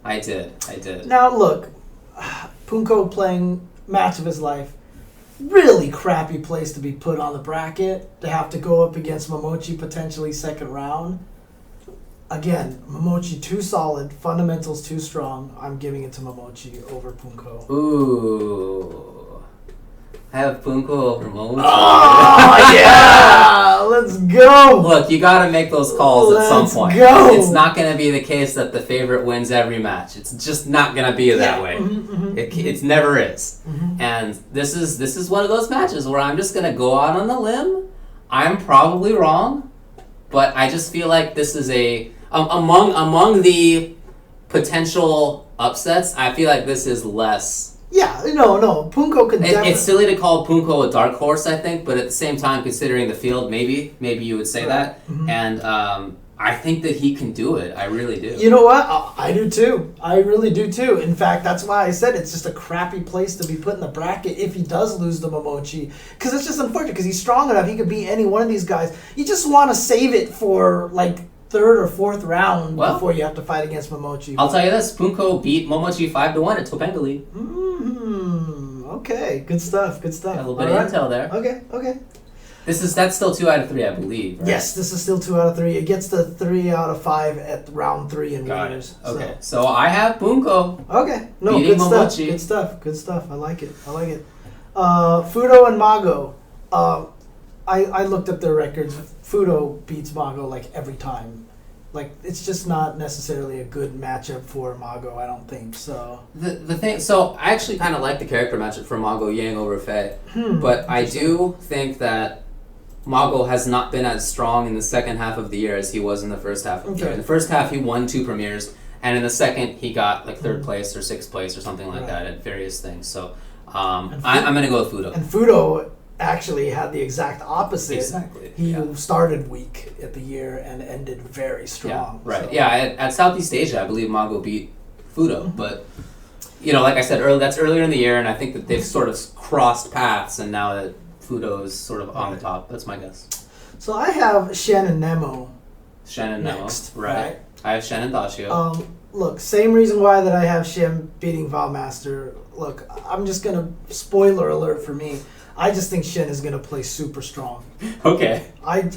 I did. Now look, Punko playing match of his life. Really crappy place to be put on the bracket, to have to go up against Momochi potentially second round. Again, Momochi too solid, fundamentals too strong. I'm giving it to Momochi over Punko. Ooh. I have Punko over Momochi. Oh, yeah! Let's go! Look, you gotta make those calls at some point. Go. It's not gonna be the case that the favorite wins every match. It's just not gonna be that way. It never is. And this is one of those matches where I'm just gonna go out on the limb. I'm probably wrong, but I just feel like this is among the potential upsets, I feel like this is less. Yeah, no. Punko could definitely... It's silly to call Punko a dark horse, I think, but at the same time, considering the field, maybe you would say that. Mm-hmm. And I think that he can do it. I really do. You know what? I do too. I really do too. In fact, that's why I said it's just a crappy place to be put in the bracket if he does lose the Momochi. Because it's just unfortunate, because he's strong enough. He could beat any one of these guys. You just want to save it for, like, third or fourth round before you have to fight against Momochi. I'll tell you this. Punko beat Momochi 5-1 at Topanga League. Okay. Good stuff. Got a little bit of intel there. Okay. That's still 2 out of 3, I believe, right? Yes, this is still 2 out of 3. It gets to 3 out of 5 at round 3 in winners. Okay, so I have Punko. Okay, no, beating good Momochi. stuff. Good stuff. I like it. Fudo and Mago. I looked up their records. Fudo beats Mago like every time. Like, it's just not necessarily a good matchup for Mago, I don't think. So the thing, so I actually kind of like the character matchup for Mago Yang over Faye, but I do think that Mago has not been as strong in the second half of the year as he was in the first half of the year. In the first half, he won 2 premieres, and in the second, he got like 3rd place or 6th place or something like that at various things. So I'm going to go with Fudo. And Fudo actually had the exact opposite. Exactly. He started weak at the year and ended very strong. Yeah, right. So. Yeah, at Southeast Asia, I believe Mago beat Fudo, but like I said earlier, that's earlier in the year, and I think that they've sort of crossed paths, and now that Fudo is sort of on the top. That's my guess. So I have Shen and Nemo. Next, right. I have Shen and Dashio. Look, same reason why that I have Shen beating Valmaster. Look, I'm just gonna spoiler alert for me. I just think Shen is gonna play super strong. Okay. I'm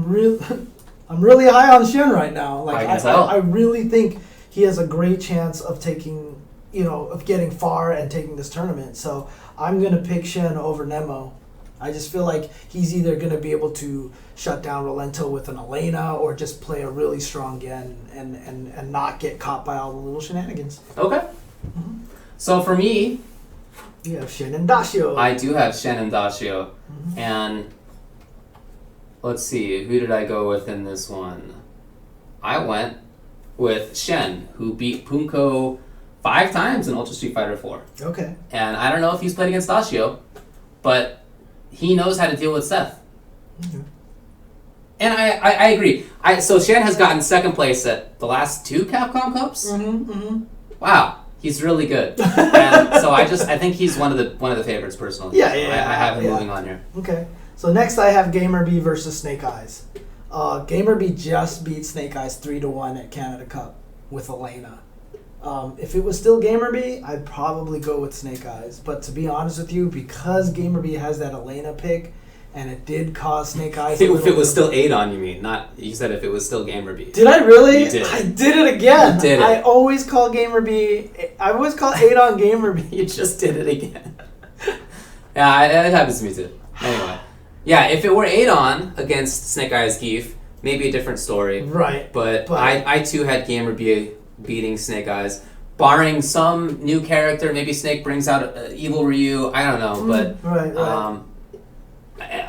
really high on Shen right now. Like I really think he has a great chance of taking, of getting far and taking this tournament. So I'm going to pick Shen over Nemo. I just feel like he's either going to be able to shut down Rolento with an Elena or just play a really strong Gen and not get caught by all the little shenanigans. Okay. Mm-hmm. So for me... You have Shen and Dashio. I do have Shen and Dashio. Mm-hmm. And let's see, who did I go with in this one? I went with Shen, who beat Punko 5 times in Ultra Street Fighter 4. Okay. And I don't know if he's played against Dashio, but he knows how to deal with Seth. Mm-hmm. And I agree. So Shen has gotten 2nd place at the last 2 Capcom Cups. Mm-hmm. Wow. He's really good, and so I think he's one of the favorites personally. Yeah. I have him moving on here. Okay, so next I have Gamer B versus Snake Eyes. Gamer B just beat Snake Eyes 3-1 at Canada Cup with Elena. If it was still Gamer B, I'd probably go with Snake Eyes. But to be honest with you, because Gamer B has that Elena pick, and it did cause Snake Eyes. If it was still 8-on, you mean? Not, you said if it was still Gamer B. Did I really? You did. I did it again. You did it. I always call Gamer B. I always call 8-on Gamer B. You just did it again. Yeah, it happens to me too. Anyway. Yeah, if it were 8-on against Snake Eyes Geef, maybe a different story. Right. But I too had Gamer B beating Snake Eyes. Barring some new character, maybe Snake brings out Evil Ryu, I don't know. But right.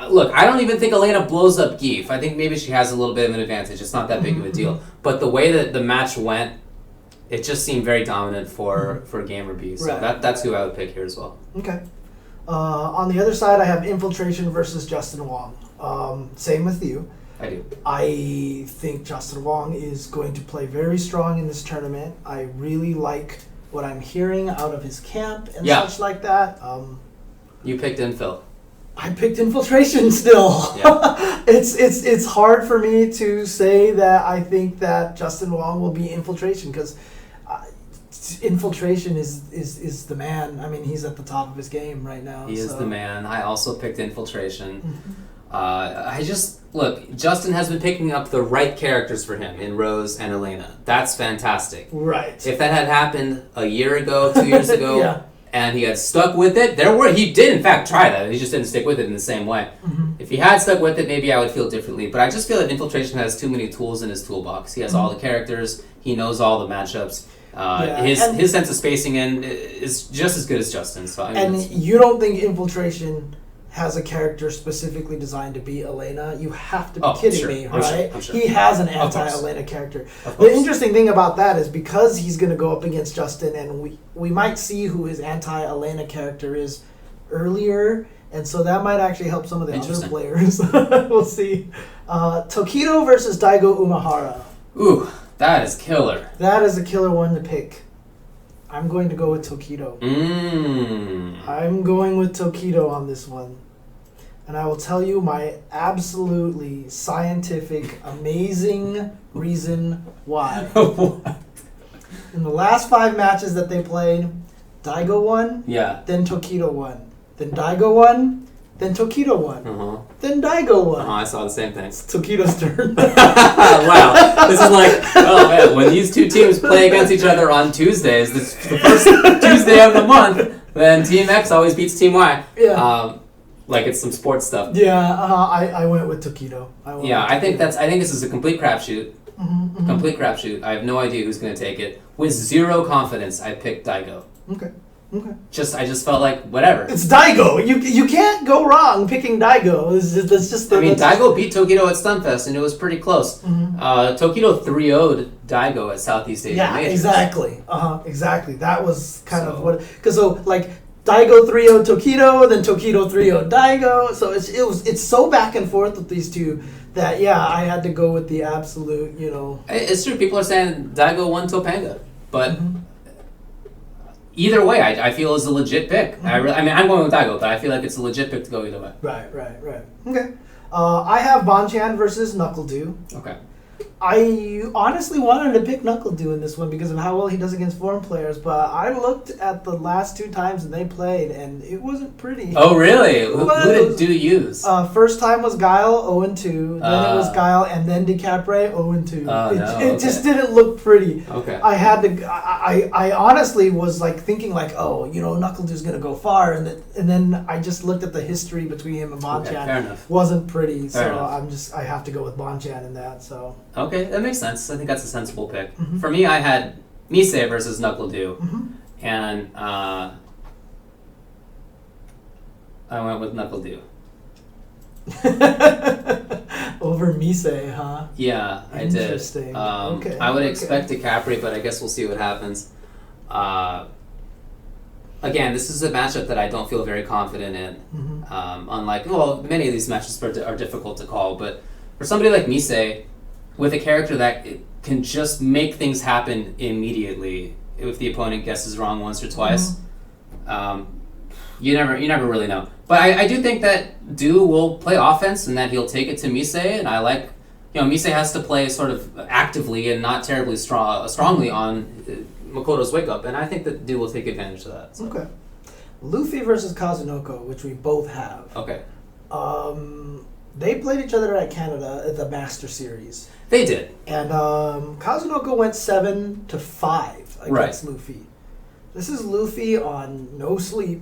Look, I don't even think Elena blows up Geef. I think maybe she has a little bit of an advantage. It's not that big of a deal. But the way that the match went, it just seemed very dominant for Gamer B. So that's who I would pick here as well. Okay. On the other side, I have Infiltration versus Justin Wong. Same with you. I do. I think Justin Wong is going to play very strong in this tournament. I really like what I'm hearing out of his camp and such like that. You picked Infil. I picked Infiltration still. Yeah. It's hard for me to say that I think that Justin Wong will be Infiltration because Infiltration is the man. I mean, he's at the top of his game right now. He is the man. I also picked Infiltration. Look, Justin has been picking up the right characters for him in Rose and Elena. That's fantastic. Right. If that had happened a year ago, 2 years ago, yeah. and he had stuck with it, he did in fact try that. He just didn't stick with it in the same way. Mm-hmm. If he had stuck with it, maybe I would feel differently. But I just feel that Infiltration has too many tools in his toolbox. He has all the characters. He knows all the matchups. His sense of spacing in is just as good as Justin. So you don't think Infiltration has a character specifically designed to beat Elena. You have to be kidding me, right? Sure. He has an anti-Elena character. The interesting thing about that is because he's going to go up against Justin, and we might see who his anti-Elena character is earlier, and so that might actually help some of the other players. We'll see. Tokido versus Daigo Umehara. Ooh, that is killer. That is a killer one to pick. I'm going to go with Tokido. I'm going with Tokido on this one. And I will tell you my absolutely scientific, amazing reason why. What? In the last 5 matches that they played, Daigo won, then Tokido won. Then Daigo won, then Tokido won. Then Daigo won. I saw the same thing. It's Tokido's turn. Wow. This is like, oh man, when these two teams play against each other on Tuesdays, this the first Tuesday of the month, then Team X always beats Team Y. Yeah. Like it's some sports stuff. Yeah, I went with Tokido. I think this is a complete crapshoot. Complete crapshoot. I have no idea who's going to take it. With zero confidence, I picked Daigo. Okay. I just felt like whatever. It's Daigo. You can't go wrong picking Daigo. That's just. Daigo beat Tokido at Stunfest, and it was pretty close. Tokido 3-0'd Daigo at Southeast Asia. Yeah, exactly. Exactly. That was kind of what. Because Daigo 3-0 Tokido, then Tokido 3-0 Daigo. So it's so back and forth with these two that I had to go with the absolute. It's true. People are saying Daigo won Topanga, but. Either way, I feel is a legit pick. I'm going with Daigo, but I feel like it's a legit pick to go either way. Right. Okay. I have Bonchan versus NuckleDew. Okay. I honestly wanted to pick NuckleDew in this one because of how well he does against foreign players, but I looked at the last 2 times that they played, and it wasn't pretty. Oh, really? Who did Dew use? First time was Guile, 0-2. Then it was Guile, and then DeCapre, 0-2. It just didn't look pretty. Okay. I had to. I honestly was thinking NuckleDew's gonna go far, and then I just looked at the history between him and Bonchan. Okay, fair enough. Wasn't pretty, Fair enough. I have to go with Bonchan in that. So. Okay, that makes sense. I think that's a sensible pick. For me, I had Mise versus NuckleDew, and I went with NuckleDew. Over Mise, huh? Yeah, I did. Interesting. Okay. I would expect DiCaprio, but I guess we'll see what happens. Again, this is a matchup that I don't feel very confident in. Unlike, many of these matches are difficult to call, but for somebody like Mise, with a character that can just make things happen immediately if the opponent guesses wrong once or twice, you never really know. But I do think that Dew will play offense and that he'll take it to Mise, and I like, Mise has to play sort of actively and not terribly strongly on Makoto's wake up, and I think that Dew will take advantage of that. So. Okay. Luffy versus Kazunoko, which we both have. Okay. They played each other at Canada at the Master Series. They did. And Kazunoko went 7-5 against Luffy. This is Luffy on no sleep,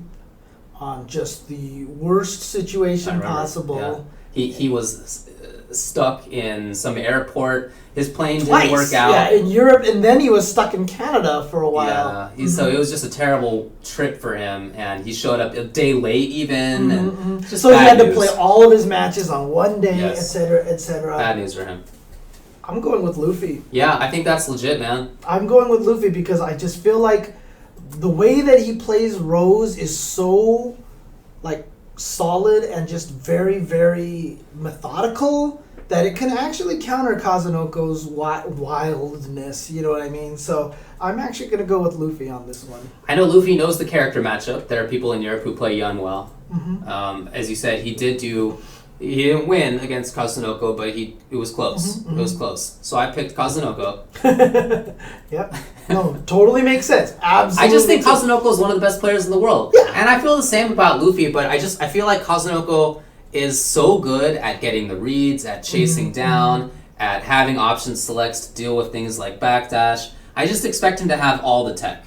on just the worst situation possible. Yeah. He was stuck in some airport. His plane didn't work out. Yeah, in Europe, and then he was stuck in Canada for a while. Yeah, so it was just a terrible trip for him, and he showed up a day late even. And just so he had to play all of his matches on one day, etc., etc. Bad news for him. I'm going with Luffy. Yeah, I think that's legit, man. I'm going with Luffy because I just feel like the way that he plays Rose is so solid and just very, very methodical that it can actually counter Kazunoko's wildness, you know what I mean? So I'm actually going to go with Luffy on this one. I know Luffy knows the character matchup. There are people in Europe who play Yun well. As you said, he didn't win against Kazunoko, but it was close. It was close. So I picked Kazunoko. Yep. No, totally makes sense. Absolutely. I just think Kazunoko is one of the best players in the world. Yeah. And I feel the same about Luffy, but I feel like Kazunoko is so good at getting the reads, at chasing down, at having option selects to deal with things like backdash. I just expect him to have all the tech.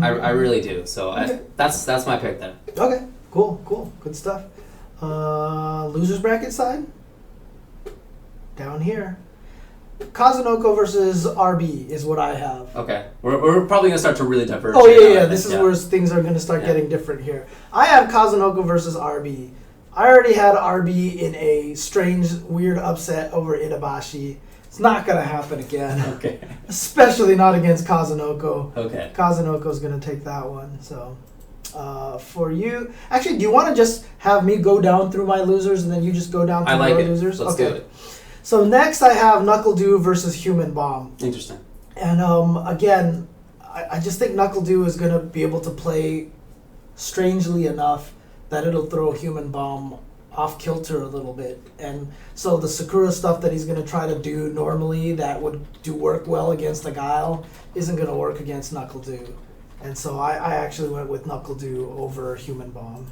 I really do. So that's my pick there. Okay. Cool. Good stuff. Losers bracket side? Down here. Kazunoko versus RB is what I have. Okay. We're probably going to start to really diverge. Oh, yeah. This is where things are going to start getting different here. I have Kazunoko versus RB. I already had RB in a strange, weird upset over Itabashi. It's not going to happen again. Okay. Especially not against Kazunoko. Okay. Kazunoko's going to take that one. So, for you... Actually, do you want to just have me go down through my losers and then you just go down through your losers? Let's do it. So next I have Knuckle Dew versus Human Bomb. Interesting. And again, I just think Knuckle Dew is going to be able to play strangely enough that it'll throw Human Bomb off kilter a little bit. And so the Sakura stuff that he's going to try to do normally that would work well against the Guile isn't going to work against Knuckle Dew. And so I actually went with Knuckle Dew over Human Bomb.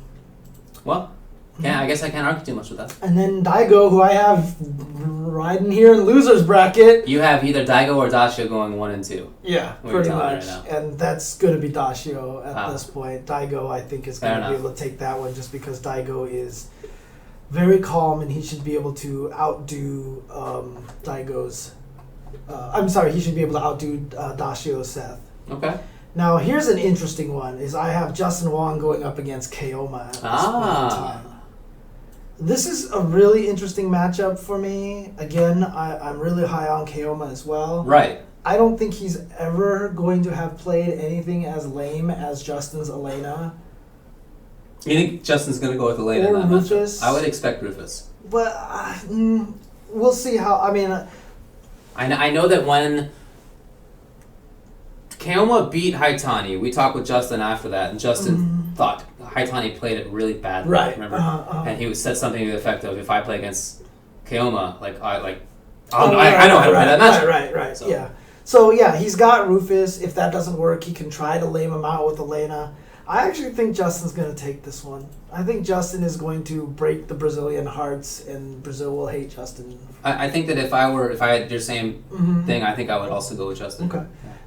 Well, I guess I can't argue too much with that. And then Daigo, who I have riding here in losers bracket. You have either Daigo or Dashio going 1 and 2. Yeah, pretty much. Right, and that's going to be Dashio at this point. Daigo, I think, is going to be able to take that one just because Daigo is very calm and he should be able to outdo Daigo's... he should be able to outdo Dashio's Seth. Okay. Now, here's an interesting one, is I have Justin Wong going up against Keoma at this point in time. This is a really interesting matchup for me. Again, I'm really high on Keoma as well. Right. I don't think he's ever going to have played anything as lame as Justin's Elena. You think Justin's going to go with Elena? Or Rufus? I would expect Rufus. But we'll see how... I know that when Keoma beat Haitani, we talked with Justin after that, and Justin thought Haitani played it really badly. Right. Remember? And he said something to the effect of, if I play against Keoma, I know how to play that match. Right. So. Yeah. So, yeah, he's got Rufus. If that doesn't work, he can try to lame him out with Elena. I actually think Justin's going to take this one. I think Justin is going to break the Brazilian hearts, and Brazil will hate Justin. I think that if I had your same thing, I think I would also go with Justin. Okay.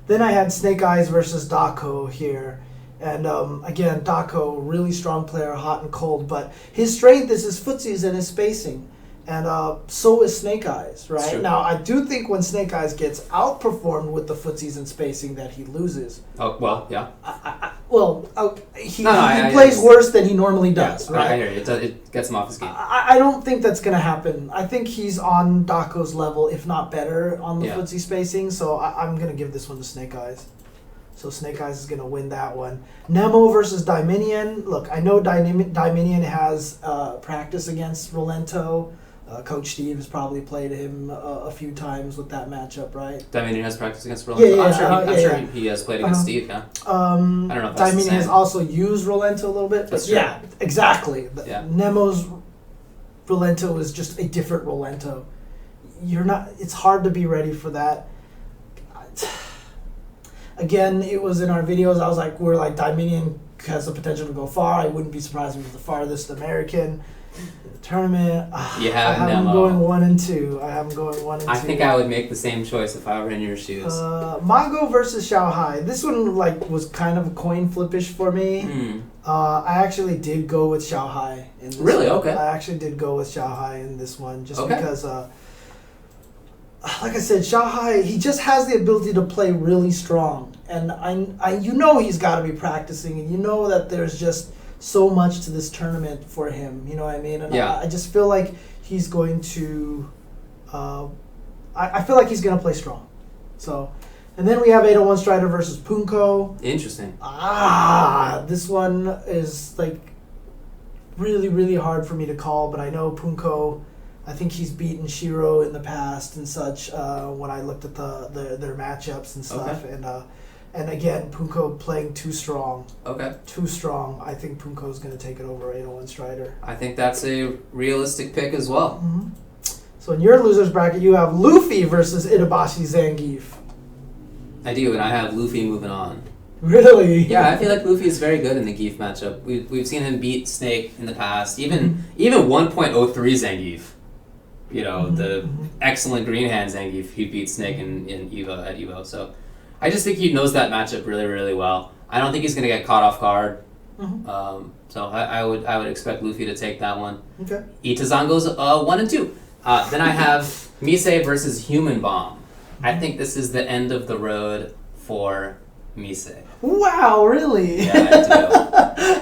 Then I had Snake Eyes versus Dako here. And again, Dako, really strong player, hot and cold, but his strength is his footsies and his spacing. And so is Snake Eyes, right? Now, I do think when Snake Eyes gets outperformed with the footsies and spacing that he loses. Oh, well, yeah. He plays worse than he normally does, right? I hear you. It gets him off his game. I don't think that's going to happen. I think he's on Dako's level, if not better, on the footsie spacing, so I'm going to give this one to Snake Eyes. So Snake Eyes is going to win that one. Nemo versus Dominion. Look, I know Dominion has practice against Rolento. Coach Steve has probably played him a few times with that matchup, right? Dominion has practice against Rolento? I'm sure he has played against Steve, yeah. I don't know if that's Dominion has also used Rolento a little bit. But yeah, exactly. Nemo's Rolento is just a different Rolento. It's hard to be ready for that. Again, it was in our videos, we're like, Dominion has the potential to go far. I wouldn't be surprised if it was the farthest American in the tournament. You have I have him going 1 and 2. I have him going 1 and 2. I think I would make the same choice if I were in your shoes. Mago versus Xiaohai. This one was kind of coin flippish for me. I actually did go with Xiaohai in this Really? one. Okay. I actually did go with Xiaohai in this one just because... like I said, Xiaohai, he just has the ability to play really strong. And he's got to be practicing, and that there's just so much to this tournament for him. You know what I mean? And I just feel like he's going to... I feel like he's going to play strong. So, and then we have 801 Strider versus Punko. Interesting. This one is really, really hard for me to call, but I know Punko... I think he's beaten Shiro in the past and such when I looked at their matchups and stuff. Okay. And again, Punko playing too strong. Okay. Too strong. I think Punko's going to take it over 801 Strider. I think that's a realistic pick as well. Mm-hmm. So in your losers bracket, you have Luffy versus Itabashi Zangief. I do, and I have Luffy moving on. Really? Yeah, I feel like Luffy is very good in the Geef matchup. We've seen him beat Snake in the past. Even 1.03 Zangief. The excellent green hand Zangief, he beat Snake in Evo at Evo. So I just think he knows that matchup really, really well. I don't think he's going to get caught off guard. So I would expect Luffy to take that one. Okay. Itazan goes 1 and 2. Then I have Mise versus Human Bomb. I think this is the end of the road for Mise. Wow, really? Yeah,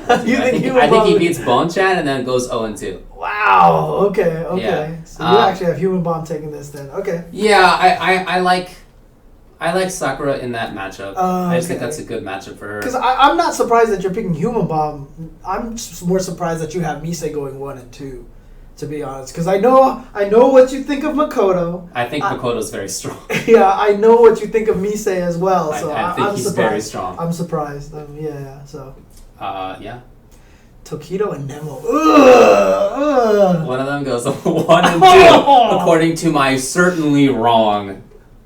I do. I think he beats Bonchan and then goes 0 and 2. Ow. Okay. Yeah. So you actually have Human Bomb taking this then. Okay. Yeah, I like Sakura in that matchup. I just think that's a good matchup for her. Because I'm not surprised that you're picking Human Bomb. I'm just more surprised that you have Mise going 1 and 2. To be honest, because I know what you think of Makoto. I think Makoto's very strong. Yeah, I know what you think of Mise as well. So I think he's surprised. Very strong. I'm surprised. Yeah. So. Yeah. Tokido and Nemo. Ugh. One of them goes 1 and 2, according to my certainly wrong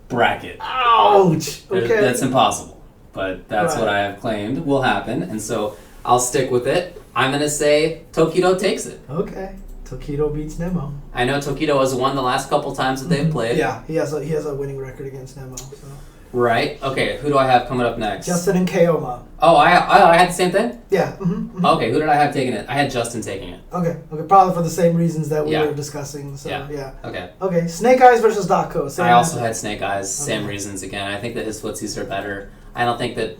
bracket. Ouch. Okay. That's impossible, but that's what I have claimed will happen, and so I'll stick with it. I'm gonna say Tokido takes it. Okay. Tokido beats Nemo. I know Tokido has won the last couple times that they've played. Yeah, he has a winning record against Nemo. So. Right. Okay. Who do I have coming up next? Justin and Keoma. Oh, I had the same thing. Yeah. Okay. Who did I have taking it? I had Justin taking it. Okay. Probably for the same reasons that we were discussing. So yeah. Okay. Okay. Snake Eyes versus Dako. I also had Snake Eyes. Same reasons again. I think that his footsies are better. I think that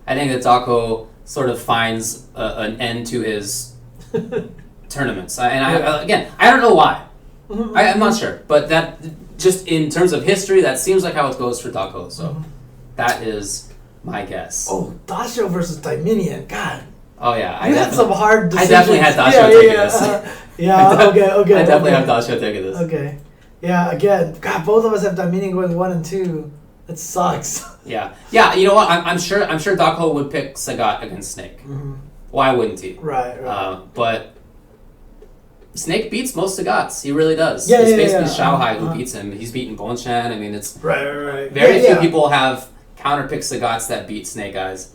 Dako sort of finds an end to his tournaments. I don't know why. I'm not sure, but that just in terms of history, that seems like how it goes for Dako. So that is my guess. Oh, Dasho versus Dominion. God. Oh yeah, you had some hard decisions. I definitely had Dasho taking this. Okay. I definitely have Dasho taking this. Okay. Yeah. Again, God, both of us have Dominion going 1 and 2. It sucks. Yeah. You know what? I'm sure Dako would pick Sagat against Snake. Why wouldn't he? Right. But Snake beats most Sagats. He really does. Yeah, it's basically Xiaohai who beats him. He's beaten Bonchan. I mean, it's right. Very few people have counterpick Sagats that beat Snake Eyes.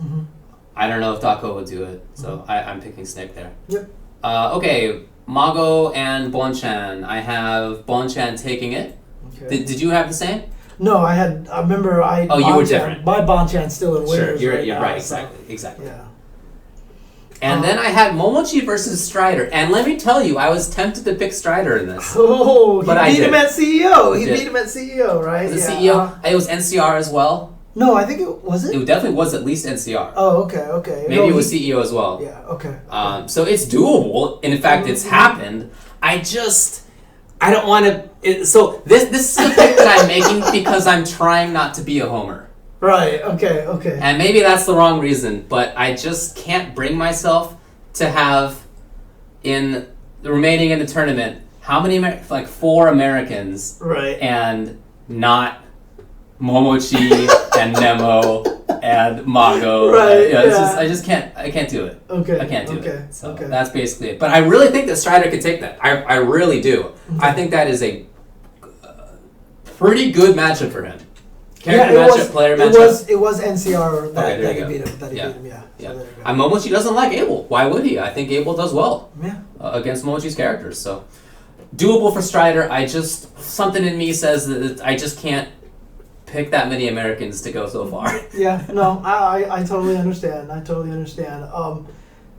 I don't know if Dako would do it, so I'm picking Snake there. Yep. Okay, Mago and Bonchan. I have Bonchan taking it. Okay. Did you have the same? No, I remember I. Oh, you were different. My Bonchan's still in winners. Sure, you're right. Exactly. Yeah. And then I had Momochi versus Strider, and let me tell you, I was tempted to pick Strider in this. Oh, he beat him at CEO. He beat him at CEO, right? Was it CEO? It was NCR as well. No, I think it was it. It definitely was at least NCR. Oh, okay. Maybe it was CEO as well. Yeah, okay. So it's doable. And in fact, it's happened. I don't want to. So this is a pick that I'm making because I'm trying not to be a homer. Right, okay. And maybe that's the wrong reason, but I just can't bring myself to have remaining in the tournament, how many, 4 Americans. Right. And not Momochi and Nemo and Mago. Right, I just can't do it. Okay. I can't do it. So that's basically it. But I really think that Strider could take that. I really do. Okay. I think that is a pretty good matchup for him. Player matchup. It was NCR that he beat him. Yeah. So Momochi doesn't like Abel. Why would he? I think Abel does well. Yeah. Against Momochi's characters. So doable for Strider. Something in me says that I just can't pick that many Americans to go so far. Yeah. No, I totally understand.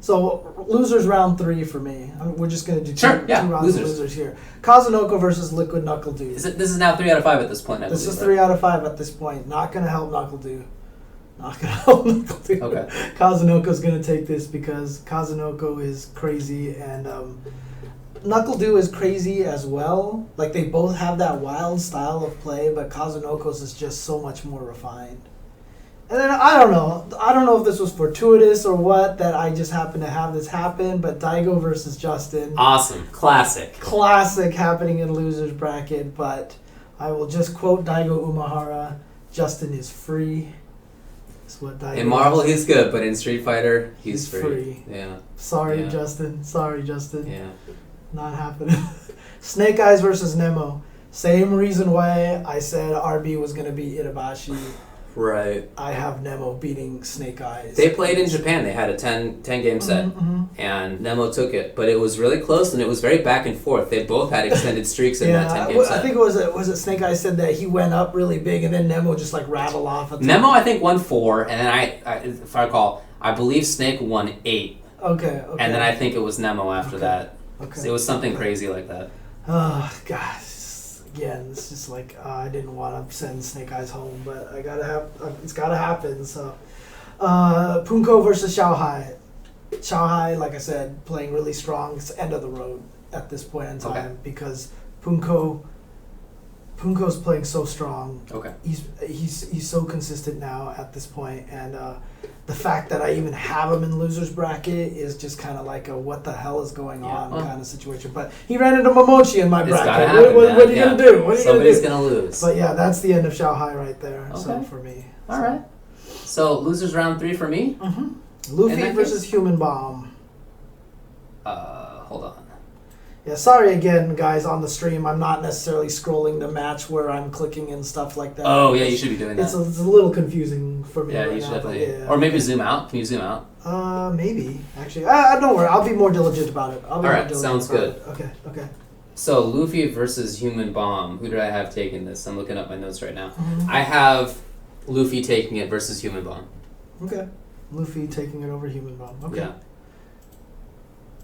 So losers round 3 for me. We're just gonna do two rounds of losers here. Kazunoko versus Liquid Knuckle Dude. This is now 3 out of 5 at this point. This is 3 out of 5 at this point. Not gonna help Knuckle Dude. Okay. Kazunoko's gonna take this because Kazunoko is crazy and Knuckle Dude is crazy as well. Like they both have that wild style of play, but Kazunoko's is just so much more refined. And then I don't know if this was fortuitous or what, that I just happened to have this happen, but Daigo versus Justin. Awesome. Classic happening in losers bracket, but I will just quote Daigo Umehara, Justin is free. That's what Daigo in Marvel he's good, but in Street Fighter he's free. Yeah. Sorry Justin. Yeah. Not happening. Snake Eyes versus Nemo. Same reason why I said RB was going to beat Itabashi. Right. I have Nemo beating Snake Eyes. They played in Japan. They had a 10 game set, and Nemo took it. But it was really close, and it was very back and forth. They both had extended streaks in that 10 game set. I think was it Snake Eyes said that he went up really big, and then Nemo just rattled off. Nemo, I think, won 4, and then I if I recall, I believe Snake won 8. Okay. And then I think it was Nemo after that. Okay. So it was something crazy like that. Oh, God. Again, it's just I didn't want to send Snake Eyes home, but it's gotta happen. So, Punko versus Xiaohai. Xiaohai, like I said, playing really strong. It's end of the road. at this point in time because Punko's playing so strong. Okay. He's so consistent now at this point, and the fact that I even have him in loser's bracket is just kind of like a what the hell is going on kind of situation. But he ran into Momochi in my bracket. What are you gonna do? Somebody's gonna lose. But yeah, that's the end of Xiaohai right there. Okay. So for me. All right. So losers round 3 for me. Luffy versus Human Bomb. Hold on. Yeah, sorry again, guys, on the stream. I'm not necessarily scrolling the match where I'm clicking and stuff like that. Oh, yeah, you should be doing that. It's a little confusing for me. Yeah, you should definitely. Or maybe zoom out. Can you zoom out? Maybe, actually. Don't worry. I'll be more diligent about it. All right, sounds good. Okay. So, Luffy versus Human Bomb. Who did I have taking this? I'm looking up my notes right now. I have Luffy taking it versus Human Bomb. Okay. Luffy taking it over Human Bomb. Okay. Yeah.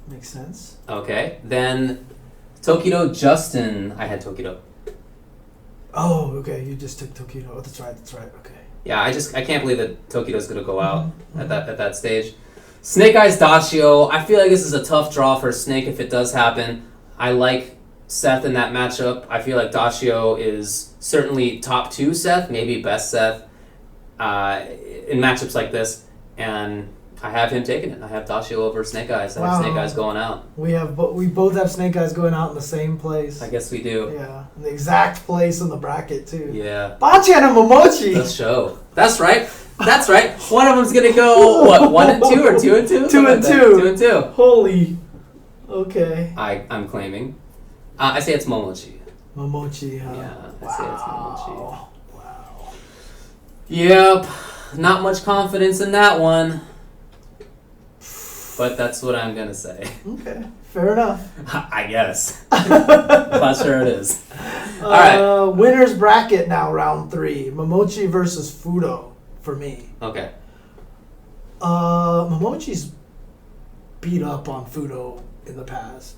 Makes sense. Okay. Then Tokido Justin. I had Tokido. Oh, okay. You just took Tokido. Oh, that's right. Okay. Yeah, I can't believe that Tokido's gonna go out at that stage. Snake Eyes Dashio. I feel like this is a tough draw for Snake if it does happen. I like Seth in that matchup. I feel like Dashio is certainly top 2 Seth, maybe best Seth in matchups like this, and I have him taking it. I have Dashio over Snake Eyes. I have Snake Eyes going out. We both have Snake Eyes going out in the same place. I guess we do. Yeah, in the exact place in the bracket too. Yeah. Bachan and Momochi. Let's show. That's right. One of them's gonna go what? 1 and 2 or 2 and 2? 2 and 2. 2 and 2. Holy. Okay. I'm claiming. I say it's Momochi. Momochi, huh? Yeah, I say it's Momochi. Wow. Yep. Not much confidence in that one. But that's what I'm gonna say. Okay, fair enough. I guess. Not sure it is. All right. Winners bracket now, round 3. Momochi versus Fudo for me. Okay. Momochi's beat up on Fudo in the past.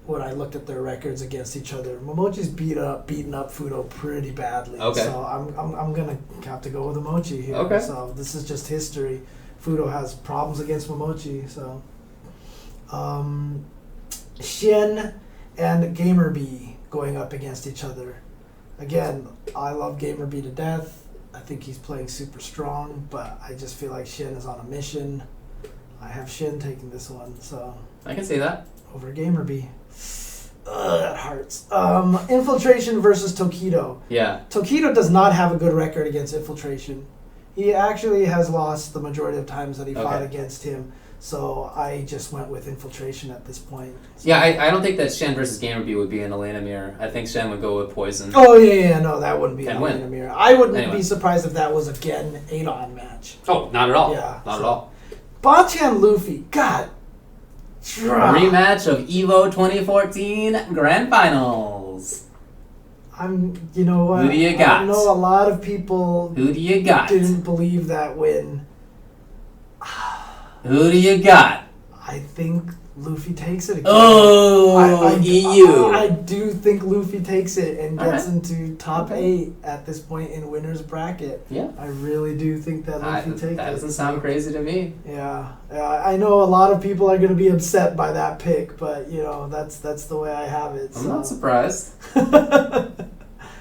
When I looked at their records against each other, Momochi's beaten up Fudo pretty badly. Okay. So I'm gonna have to go with Momochi here. Okay. So this is just history. Fudo has problems against Momochi, so Shin and GamerB going up against each other. Again, I love GamerB to death. I think he's playing super strong, but I just feel like Shin is on a mission. I have Shin taking this one, so I can see that. Over GamerB. That hurts. Infiltration versus Tokido. Yeah. Tokido does not have a good record against Infiltration. He actually has lost the majority of times that he fought against him. So I just went with Infiltration at this point. So. Yeah, I don't think that Shen versus GamerB would be an Elena mirror. I think Shen would go with Poison. Oh, yeah, no, that wouldn't be an Elena mirror. I wouldn't be surprised if that was, again, 8-on match. Oh, not at all. Yeah. Not at all. Bachan Luffy, God. Rematch of EVO 2014 Grand Finals. You know what? Who do you got? I know a lot of people Who do you got? Didn't believe that win. Who do you got? I think Luffy takes it again. Oh, EU. I do think Luffy takes it and gets into top 8 at this point in winner's bracket. Yeah. I really do think that Luffy takes it. That doesn't sound crazy to me. Yeah. I know a lot of people are going to be upset by that pick, but, you know, that's the way I have it. I'm not surprised.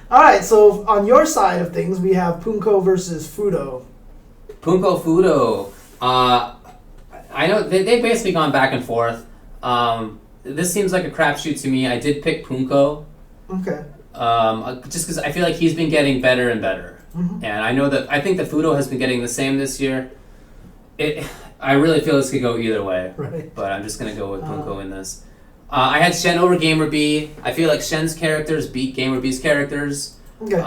All right, so on your side of things, we have Punko versus Fudo. Punko Fudo. I know they've basically gone back and forth. This seems like a crapshoot to me. I did pick Punko. Okay. Just because I feel like he's been getting better and better. Mm-hmm. And I think that Fudo has been getting the same this year. I really feel this could go either way. Right. But I'm just going to go with Punko in this. I had Shen over GamerB. I feel like Shen's characters beat GamerB's characters. Okay.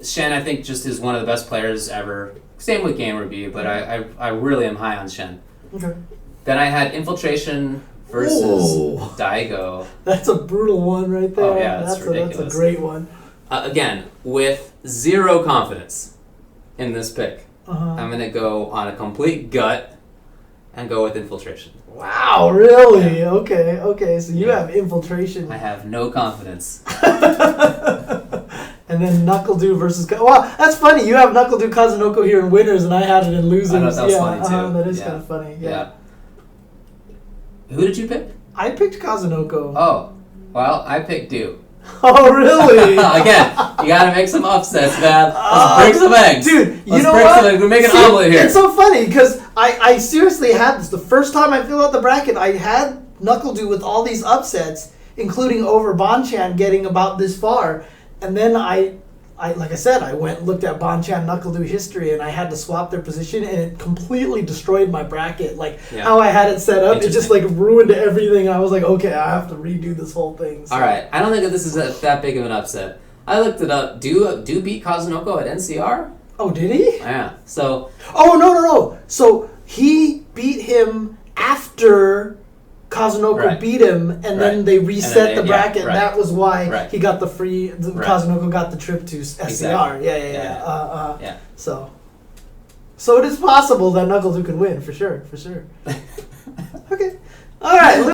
Shen, I think, just is one of the best players ever. Same with GamerB, but I really am high on Shen. Okay. Then I had Infiltration versus Daigo. That's a brutal one right there. Oh, yeah, that's ridiculous. That's a great one. Again, with zero confidence in this pick, I'm going to go on a complete gut and go with Infiltration. Wow, really? Yeah. Okay. So you have Infiltration. I have no confidence. And then Knuckle-Doo versus... Wow, that's funny. You have Knuckle-Doo Kazunoko here in winners, and I had it in losers. I thought that was funny, too. That is kind of funny. Yeah. Who did you pick? I picked Kazunoko. Oh. Well, I picked Do. Oh, really? Again, you gotta make some upsets, man. Let's break some eggs. Dude, Let's break some eggs. We're making an omelet here. It's so funny because I seriously had this. The first time I filled out the bracket, I had NuckleDo with all these upsets, including over Bonchan getting about this far. And then I like I said, I went and looked at Bonchan NuckleDo history, and I had to swap their position, and it completely destroyed my bracket. Like, how I had it set up, it just, like, ruined everything. I was like, okay, I have to redo this whole thing. So. All right. I don't think that this is that big of an upset. I looked it up. Do beat Kazunoko at NCR? Oh, did he? Yeah. So... Oh, no. So, he beat him after... Kazunoko beat him, and then they reset the bracket. Yeah, that was why he got the free. Kazunoko got the trip to SCR. Exactly. Yeah. So it is possible that NuckleDo can win for sure. Okay. All right.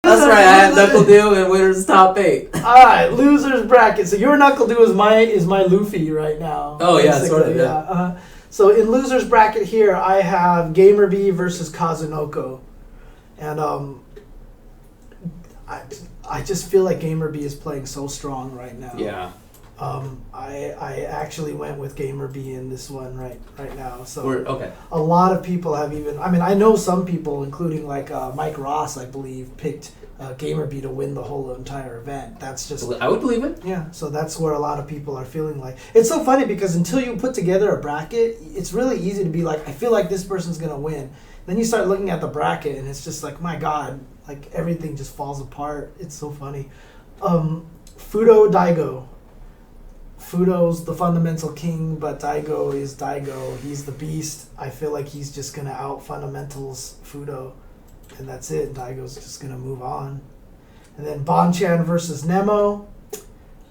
That's right. I have NuckleDo and winner's top 8. All right, losers bracket. So your NuckleDo is my Luffy right now. Oh yeah, sort of. Yeah. So in losers bracket here, I have GamerB versus Kazunoko, and I just feel like GamerB is playing so strong right now. Yeah. I actually went with GamerB in this one right now. So okay. A lot of people have I know some people, including like Mike Ross, I believe, picked GamerB to win the whole entire event. That's just... I would believe it. Yeah, so that's where a lot of people are feeling like... It's so funny because until you put together a bracket, it's really easy to be like, I feel like this person's going to win. Then you start looking at the bracket and it's just like, my God, like everything just falls apart. It's so funny. Fudo Daigo. Fudo's the fundamental king, but Daigo is Daigo. He's the beast. I feel like he's just going to out-fundamentals Fudo. And that's it. Daigo's just going to move on. And then Bonchan versus Nemo.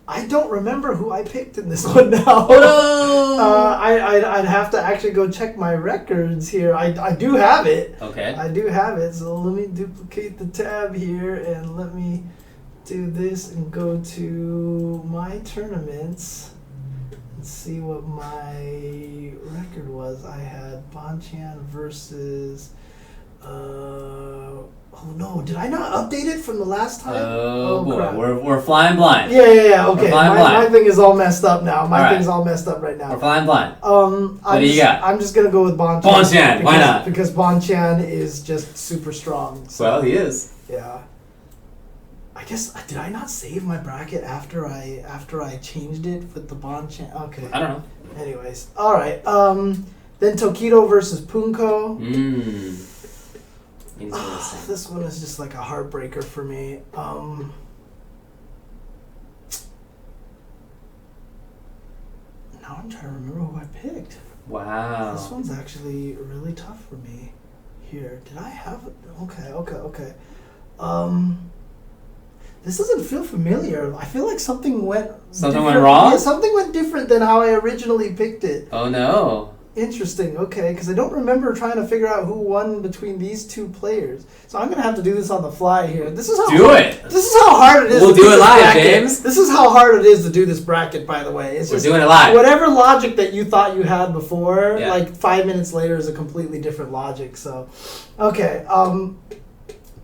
I don't remember who I picked in this one now. I'd have to actually go check my records here. I do have it. Okay. I do have it. So let me duplicate the tab here and let me do this and go to my tournaments and see what my record was. I had Bonchan versus... oh no! Did I not update it from the last time? Oh boy, crap. We're flying blind. Yeah. Okay, my thing is all messed up now. My thing's all messed up right now. We're flying blind. What do you got? I'm just gonna go with Bonchan. Bonchan, why not? Because Bonchan is just super strong. So. Well, he is. Yeah. I guess did I not save my bracket after I changed it with the Bonchan? Okay. I don't know. Anyways, all right. Then Tokido versus Punko. This one is just like a heartbreaker for me. Now I'm trying to remember who I picked. Wow. This one's actually really tough for me. Here, did I have it? Okay. This doesn't feel familiar. I feel like something went wrong? Yeah, something went different than how I originally picked it. Oh no. Interesting. Okay, because I don't remember trying to figure out who won between these two players. So I'm gonna have to do this on the fly here. This is how This is how hard it is. We'll do it live, James. This is how hard it is to do this bracket. By the way, we're doing it live. Whatever logic that you thought you had before, like 5 minutes later, is a completely different logic. So, okay.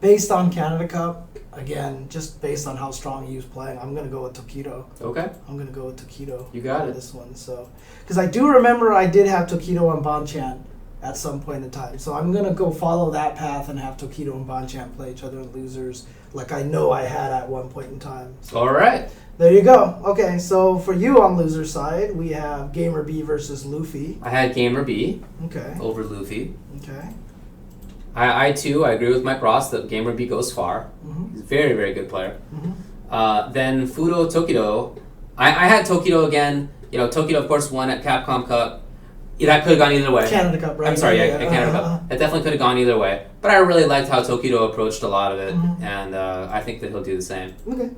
Based on Canada Cup. Again, just based on how strong he was playing, I'm going to go with Tokido. Okay. I'm going to go with Tokido. You got it. This one. So, because I do remember I did have Tokido and Bonchan at some point in time. So I'm going to go follow that path and have Tokido and Bonchan play each other in losers like I know I had at one point in time. So, all right. There you go. Okay, so for you on loser side, we have GamerB versus Luffy. I had GamerB. Okay. Over Luffy. Okay. I too, I agree with Mike Ross that GamerB goes far. Mm-hmm. He's a very, very good player. Mm-hmm. Then Fudo Tokido. I had Tokido again. Tokido, of course, won at Capcom Cup. That could have gone either way. Canada Cup, right? I'm sorry, Canada Cup. It definitely could have gone either way. But I really liked how Tokido approached a lot of it, and I think that he'll do the same. Okay.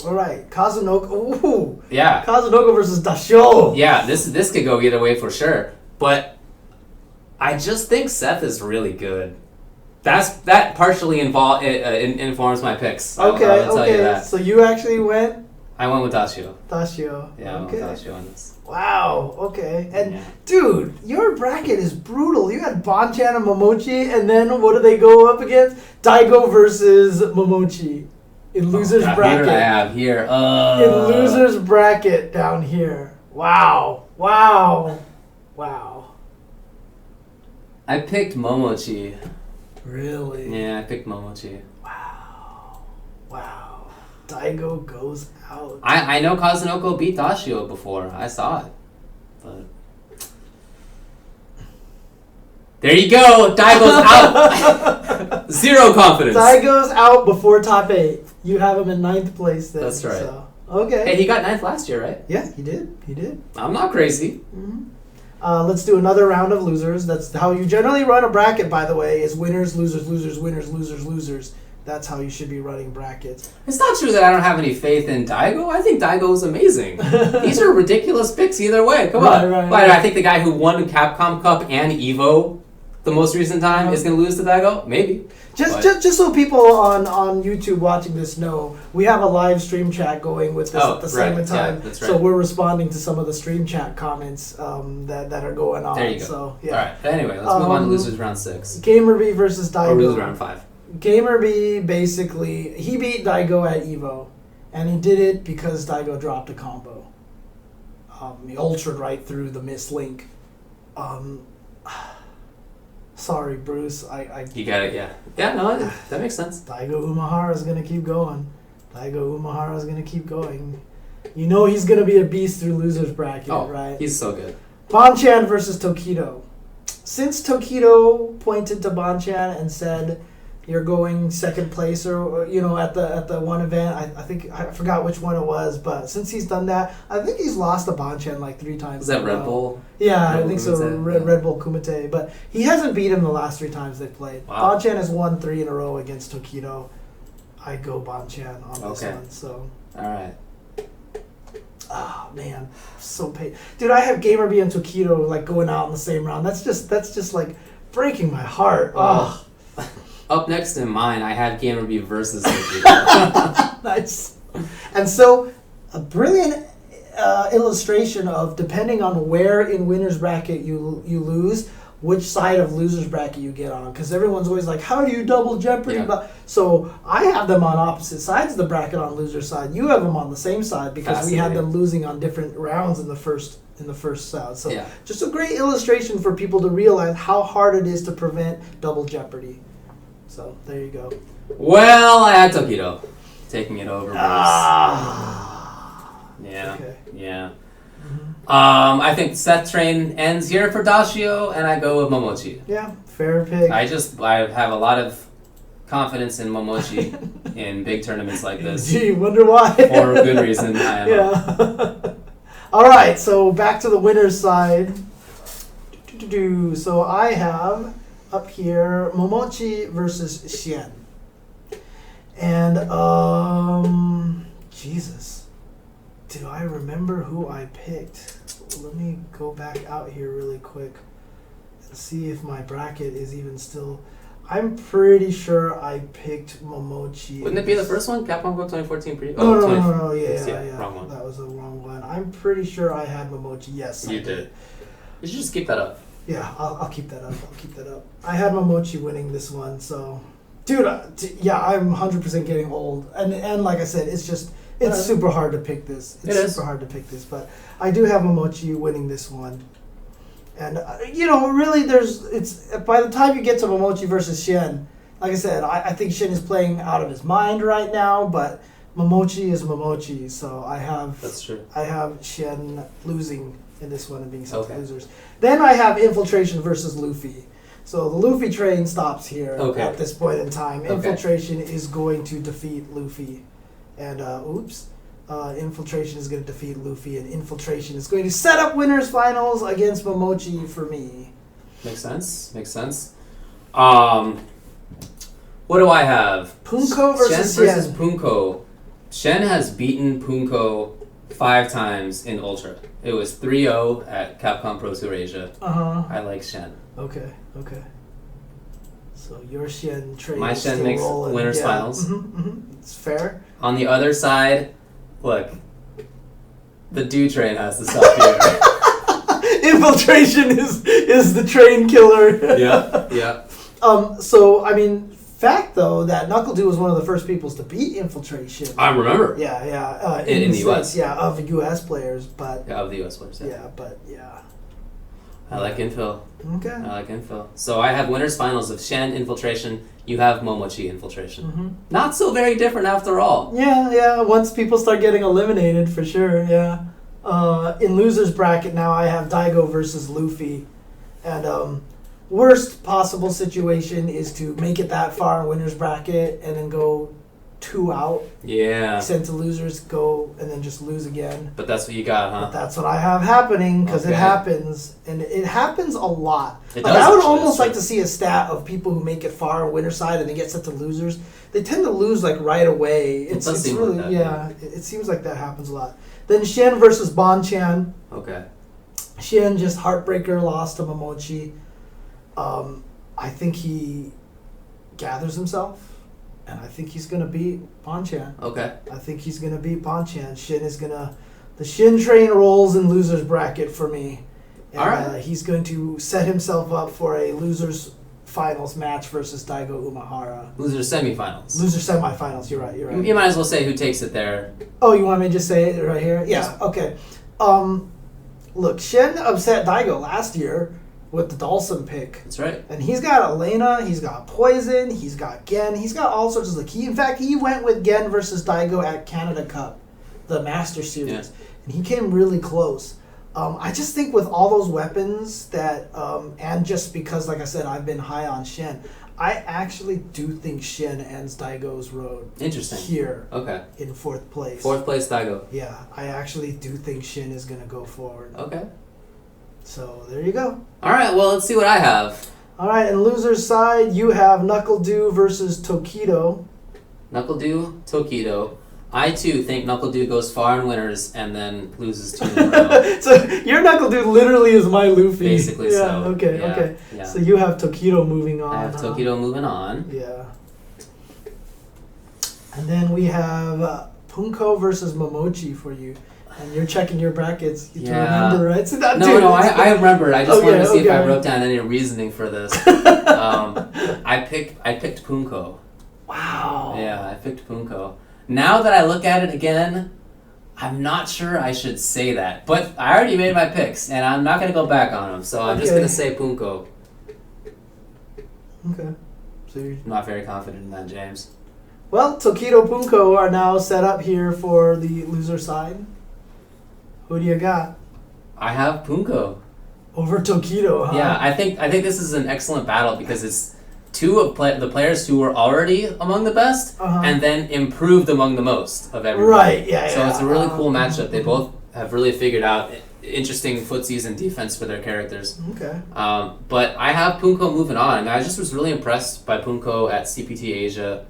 All right, Kazunoko. Ooh. Yeah. Kazunoko versus Dasho. Yeah, this could go either way for sure. But I just think Seth is really good. That partially informs my picks. Okay. I'll tell you that. So you actually went I went with Dashio. Dashio. Yeah, I went with Dashio on this. Wow, okay. And, dude, your bracket is brutal. You had Bonchan and Momochi, and then what do they go up against? Daigo versus Momochi in loser's bracket. Here I have here. In loser's bracket down here. Wow. Wow. Wow. I picked Momochi. Really? Yeah, I picked Momochi. Wow. Wow. Daigo goes out. I know Kazunoko beat Dashio before. I saw it. But there you go. Daigo's out. Zero confidence. Daigo's out before top 8. You have him in 9th place then. That's right. So, okay. Hey, he got 9th last year, right? Yeah, he did. He did. I'm not crazy. Mm-hmm. Let's do another round of losers. That's how you generally run a bracket, by the way, is winners, losers, losers, winners, losers, losers. That's how you should be running brackets. It's not true that I don't have any faith in Daigo. I think Daigo is amazing. These are ridiculous picks either way. Come on. Right. I think the guy who won Capcom Cup and Evo the most recent time is going to lose to Daigo? Maybe. Just so people on YouTube watching this know, we have a live stream chat going with this at the same time. Yeah, that's right. So we're responding to some of the stream chat comments that are going on. There you go. So, yeah. All right. But anyway, let's move on to losers round 6. Gamer B versus Daigo. Or losers round 5. Gamer B, basically, he beat Daigo at Evo, and he did it because Daigo dropped a combo. He ultraed right through the miss link. Sorry, Bruce. You got it, yeah. Yeah, no, that makes sense. Daigo Umehara is going to keep going. You know he's going to be a beast through loser's bracket, right? He's so good. Bonchan versus Tokido. Since Tokido pointed to Bonchan and said, you're going second place, or at the one event. I forgot which one it was, but since he's done that, I think he's lost to Bonchan like 3 times. Is that Red Bull? Yeah, I think so. Red Bull Kumite, but he hasn't beat him the last 3 times they've played. Wow. Bonchan has won 3 in a row against Tokido. I go Bonchan on this one. So. All right. Oh man, so paid. Dude, I have Gamer B and Tokido like going out in the same round. That's just like breaking my heart. Oh. Up next in mine, I have Gamer B versus Tokido. Nice. And so, a brilliant illustration of depending on where in winner's bracket you lose, which side of loser's bracket you get on. Because everyone's always like, how do you double jeopardy? Yeah. So I have them on opposite sides of the bracket on loser's side. You have them on the same side because we had them losing on different rounds in the first round. So just a great illustration for people to realize how hard it is to prevent double jeopardy. So there you go. Well, I had Tokido taking it over. Yeah. Okay. Yeah. Mm-hmm. I think Seth train ends here for Dashio, and I go with Momochi. Yeah, fair pick. I have a lot of confidence in Momochi in big tournaments like this. Gee, wonder why? For a good reason. Yeah. All right, so back to the winner's side. So I have up here Momochi versus Xian. And Jesus. Do I remember who I picked? Let me go back out here really quick and see if my bracket is even still. I'm pretty sure I picked Momochi. Wouldn't it be the first one? Capcom Cup 2014 No. Yeah. Wrong one. That was the wrong one. I'm pretty sure I had Momochi. Yes, you did. You should just keep that up. Yeah, I'll keep that up. I had Momochi winning this one, so... Dude, yeah, I'm 100% getting old. And like I said, it's super hard to pick this. It's super hard to pick this, but I do have Momochi winning this one. And, really, it's by the time you get to Momochi versus Xian, like I said, I think Xian is playing out of his mind right now, but Momochi is Momochi, so I have... That's true. I have Xian losing in this one and being sent to losers. Then I have Infiltration versus Luffy. So the Luffy train stops here at this point in time. Infiltration is going to defeat Luffy. And, Infiltration is going to defeat Luffy, and Infiltration is going to set up winners finals against Momochi for me. Makes sense. What do I have? Punko versus Shen versus Punko. Shen has beaten Punko 5 times in Ultra. It was 3-0 at Capcom Pro Tour Asia. I like Shen. Okay. So your Shen trade. My Shen makes winners finals. It's fair. On the other side, look, The do train has to stop here. Infiltration is the train killer. Yeah. So, I mean, fact, though, that NuckleDu was one of the first peoples to beat Infiltration. I remember. Yeah. In the U.S. Yeah, of U.S. players, but... Yeah, of the U.S. players, yeah. Yeah. I like Infil. Okay. I like Infil. So I have winners finals of Shen Infiltration. You have Momochi Infiltration. Mm-hmm. Not so very different after all. Yeah. Once people start getting eliminated, for sure, yeah. In losers bracket now, I have Daigo versus Luffy. And worst possible situation is to make it that far in winners bracket and then go 2 out. Yeah. Send to losers, go, and then just lose again. But that's what you got, huh? But that's what I have happening, because it happens. And it happens a lot. It does, I would almost like to see a stat of people who make it far on winner side and they get sent to losers. They tend to lose like right away. It's really, like that, it seems like that happens a lot. Then Shen versus Bonchan. Okay. Shen just heartbreaker lost to Momochi. I think he gathers himself. And I think he's going to beat Bonchan. Okay. I think he's going to beat Bonchan. Shin is going to... The Shin train rolls in loser's bracket for me. And, all right. He's going to set himself up for a loser's finals match versus Daigo Umehara. Loser's semifinals. Loser's semifinals. You're right. You might as well say who takes it there. Oh, you want me to just say it right here? Yeah. Okay. Look, Shin upset Daigo last year with the Dhalsim pick. That's right. And he's got Elena, he's got Poison, he's got Gen, he's got all sorts of... In fact, he went with Gen versus Daigo at Canada Cup, the Master Series. Yeah. And he came really close. I just think with all those weapons that... and just because, like I said, I've been high on Shen, I actually do think Shen ends Daigo's road. Interesting. Here. Okay. In 4th place. 4th place Daigo. Yeah, I actually do think Shen is going to go forward. Okay. So, there you go. All right, well, let's see what I have. All right, and loser's side, you have NuckleDu versus Tokido. NuckleDu, Tokido. I, too, think NuckleDu goes far in winners and then loses 2 in a row. So, your NuckleDu literally is my Luffy. Basically, yeah, so. Okay. Yeah. So, you have Tokido moving on. I have Tokido moving on. Yeah. And then we have Punko versus Momochi for you. And you're checking your brackets to remember, right? So I remembered. I just wanted to see if I wrote down any reasoning for this. I picked Punko. Wow. Yeah, I picked Punko. Now that I look at it again, I'm not sure I should say that. But I already made my picks, and I'm not going to go back on them. So I'm just going to say Punko. Okay. So you're not very confident in that, James. Well, Tokido Punko are now set up here for the loser side. Who do you got? I have Punko. Over Tokido, huh? Yeah, I think this is an excellent battle because it's 2 of the players who were already among the best and then improved among the most of everyone. Right, yeah. So it's a really cool matchup. They both have really figured out interesting footsies and defense for their characters. Okay. But I have Punko moving on. And I just was really impressed by Punko at CPT Asia.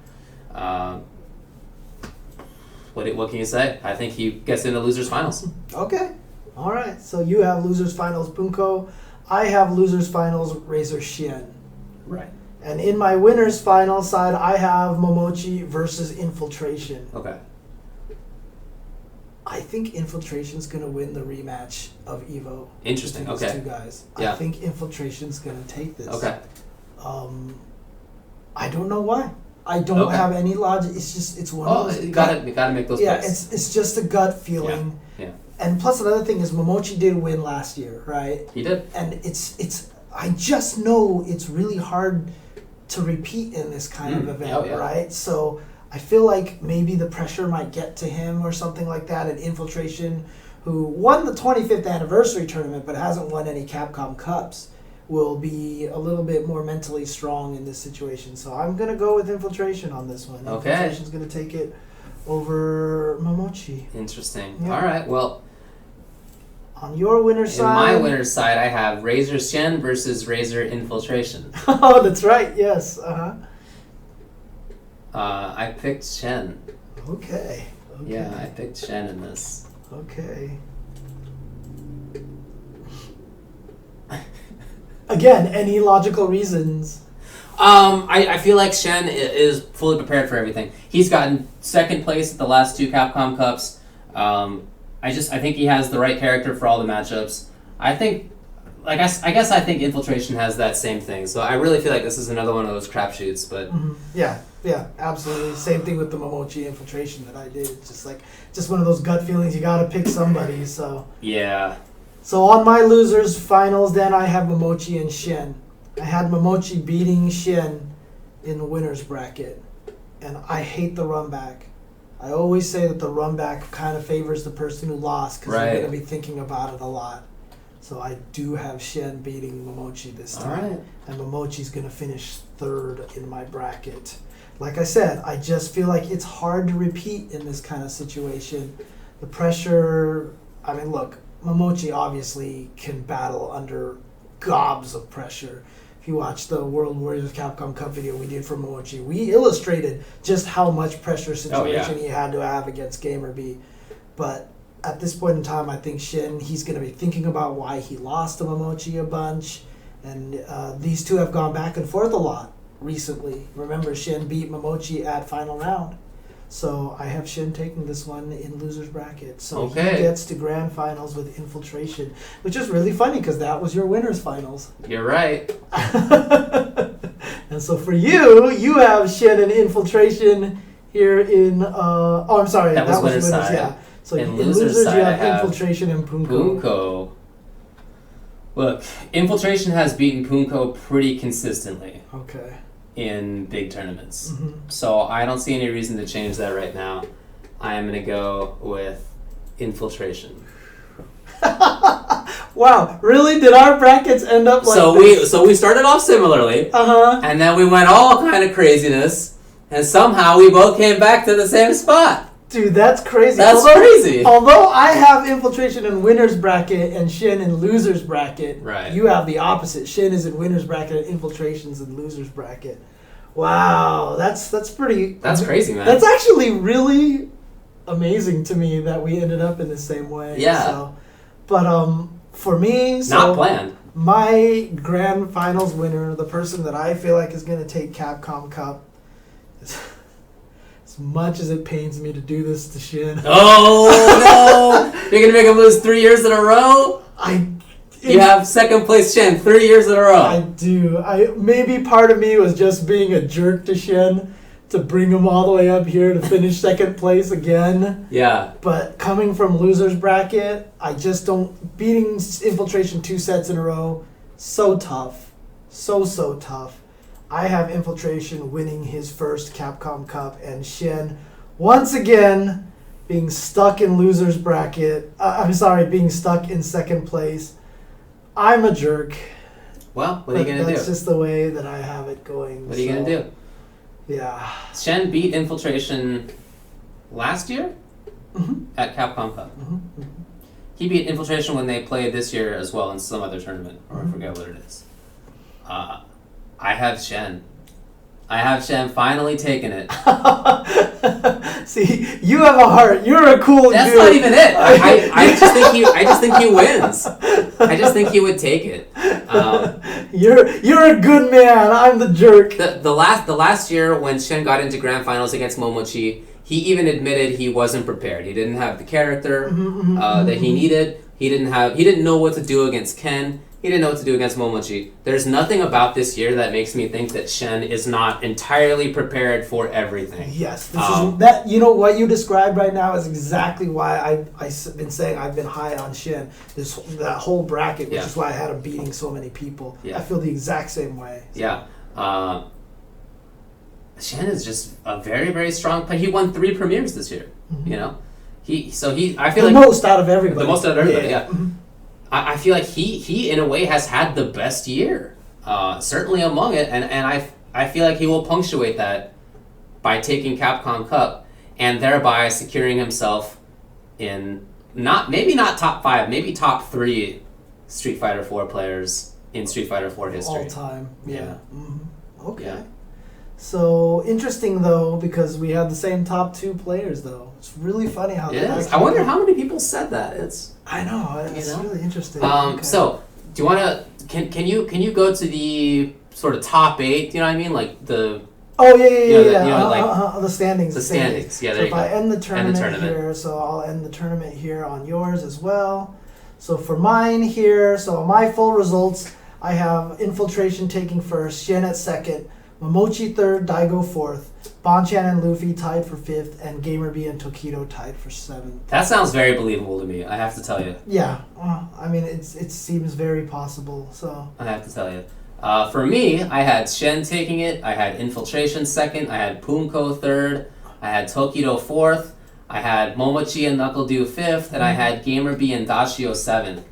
What can you say? I think he gets into losers finals. Okay. All right. So you have losers finals Punko. I have losers finals Razor Shin. Right. And in my winners final side, I have Momochi versus Infiltration. Okay. I think Infiltration's going to win the rematch of Evo. Interesting. Okay. These 2 guys. Yeah. I think Infiltration's going to take this. Okay. I don't know why. I don't have any logic. It's just, it's one of those. You gotta make those picks. Yeah, it's just a gut feeling. Yeah. And plus another thing is Momochi did win last year, right? He did. And I just know it's really hard to repeat in this kind of event, right? So I feel like maybe the pressure might get to him or something like that. And Infiltration, who won the 25th anniversary tournament but hasn't won any Capcom Cups, will be a little bit more mentally strong in this situation. So I'm going to go with Infiltration on this one. Okay. Infiltration's going to take it over Momochi. Interesting. Yeah. All right, well. On your winner's side. In my winner's side, I have Razor Shen versus Razor Infiltration. Oh, that's right. Yes. I picked Shen. Okay. Yeah, I picked Shen in this. Okay. Again, any logical reasons? I feel like Shen is fully prepared for everything. He's gotten 2nd place at the last 2 Capcom Cups. I think he has the right character for all the matchups. I think Infiltration has that same thing. So I really feel like this is another one of those crapshoots. But yeah, absolutely. Same thing with the Momochi Infiltration that I did. Just one of those gut feelings. You got to pick somebody. So yeah. So on my losers finals, then I have Momochi and Shen. I had Momochi beating Shen in the winners bracket, and I hate the run back. I always say that the run back kind of favors the person who lost because they're going to be thinking about it a lot. So I do have Shen beating Momochi this time. All right. And Momochi's going to finish third in my bracket. Like I said, I just feel like it's hard to repeat in this kind of situation. The pressure, I mean, look, Momochi obviously can battle under gobs of pressure. If you watch the World Warriors Capcom Cup video we did for Momochi, we illustrated just how much pressure situation he had to have against Gamer B. But at this point in time, I think Shen, he's going to be thinking about why he lost to Momochi a bunch. And these two have gone back and forth a lot recently. Remember, Shen beat Momochi at final round. So I have Shen taking this one in loser's bracket. So he gets to grand finals with Infiltration, which is really funny because that was your winner's finals. You're right. And so for you have Shen and Infiltration here in... I'm sorry. That was winner's side. Yeah. So in losers you have Infiltration and Punko. Punko. Look, Infiltration has beaten Punko pretty consistently. Okay. In big tournaments. Mm-hmm. So I don't see any reason to change that right now. I am going to go with Infiltration. Wow, really? Did our brackets end up like this? So we started off similarly. Uh-huh. And then we went all kind of craziness. And somehow we both came back to the same spot. Dude, that's crazy. That's crazy. Although I have Infiltration in winner's bracket and Shen in loser's bracket, right. You have the opposite. Shen is in winner's bracket and Infiltration's in loser's bracket. Wow, that's pretty... That's crazy, man. That's actually really amazing to me that we ended up in the same way. Yeah. So, but for me... Not planned. My grand finals winner, the person that I feel like is going to take Capcom Cup... As much as it pains me to do this to Shen. Oh, no! You're going to make him lose 3 years in a row? You have second place Shen 3 years in a row. I do. Maybe part of me was just being a jerk to Shen to bring him all the way up here to finish second place again. Yeah. But coming from loser's bracket, I just don't... Beating Infiltration 2 sets in a row, so tough. So tough. I have Infiltration winning his first Capcom Cup, and Shen, once again, being stuck in loser's bracket. Being stuck in second place. I'm a jerk. Well, what are you going to do? That's just the way that I have it going. What are you going to do? Yeah. Shen beat Infiltration last year at Capcom Cup. Mm-hmm. He beat Infiltration when they played this year as well in some other tournament, or I forget what it is. I have Shen. I have Shen finally taking it. See, you have a heart. You're a cool dude. That's not even it. I just think he wins. I just think he would take it. You're a good man. I'm the jerk. The last year when Shen got into grand finals against Momochi, he even admitted he wasn't prepared. He didn't have the character that he needed. He didn't know what to do against Ken. He didn't know what to do against Momochi. There's nothing about this year that makes me think that Shen is not entirely prepared for everything. Yes, that. You know what you described right now is exactly why I've been saying I've been high on Shen. That whole bracket, which is why I had him beating so many people. Yeah. I feel the exact same way. So. Yeah. Shen is just a very, very strong player. He won 3 premieres this year. Mm-hmm. You know, I feel the most out of everybody. The most out of everybody. Yeah. Mm-hmm. I feel like he in a way has had the best year, certainly among it, and I feel like he will punctuate that by taking Capcom Cup and thereby securing himself in maybe not top 5, maybe top 3 Street Fighter 4 players in Street Fighter 4 history. All time, yeah. Mm-hmm. Okay. Yeah. So interesting though, because we had the same top 2 players though. It's really funny how that is. I wonder how many people said that. I know, it's really interesting. So do you want to can you go to the sort of top 8? You know what I mean, like the Oh yeah. The standings. The standings. Yeah, there you go. So if I end the tournament here, so I'll end the tournament here on yours as well. So for mine here, so my full results, I have Infiltration taking first, Shen at second, Momochi third, Daigo fourth, Bonchan and Luffy tied for fifth, and GamerB and Tokido tied for seventh. That sounds very believable to me, I have to tell you. Yeah, I mean, it seems very possible, so. I have to tell you. For me, I had Shen taking it, I had Infiltration second, I had Punko third, I had Tokido fourth, I had Momochi and NuckleDu fifth, and I had GamerB and Dashio seventh.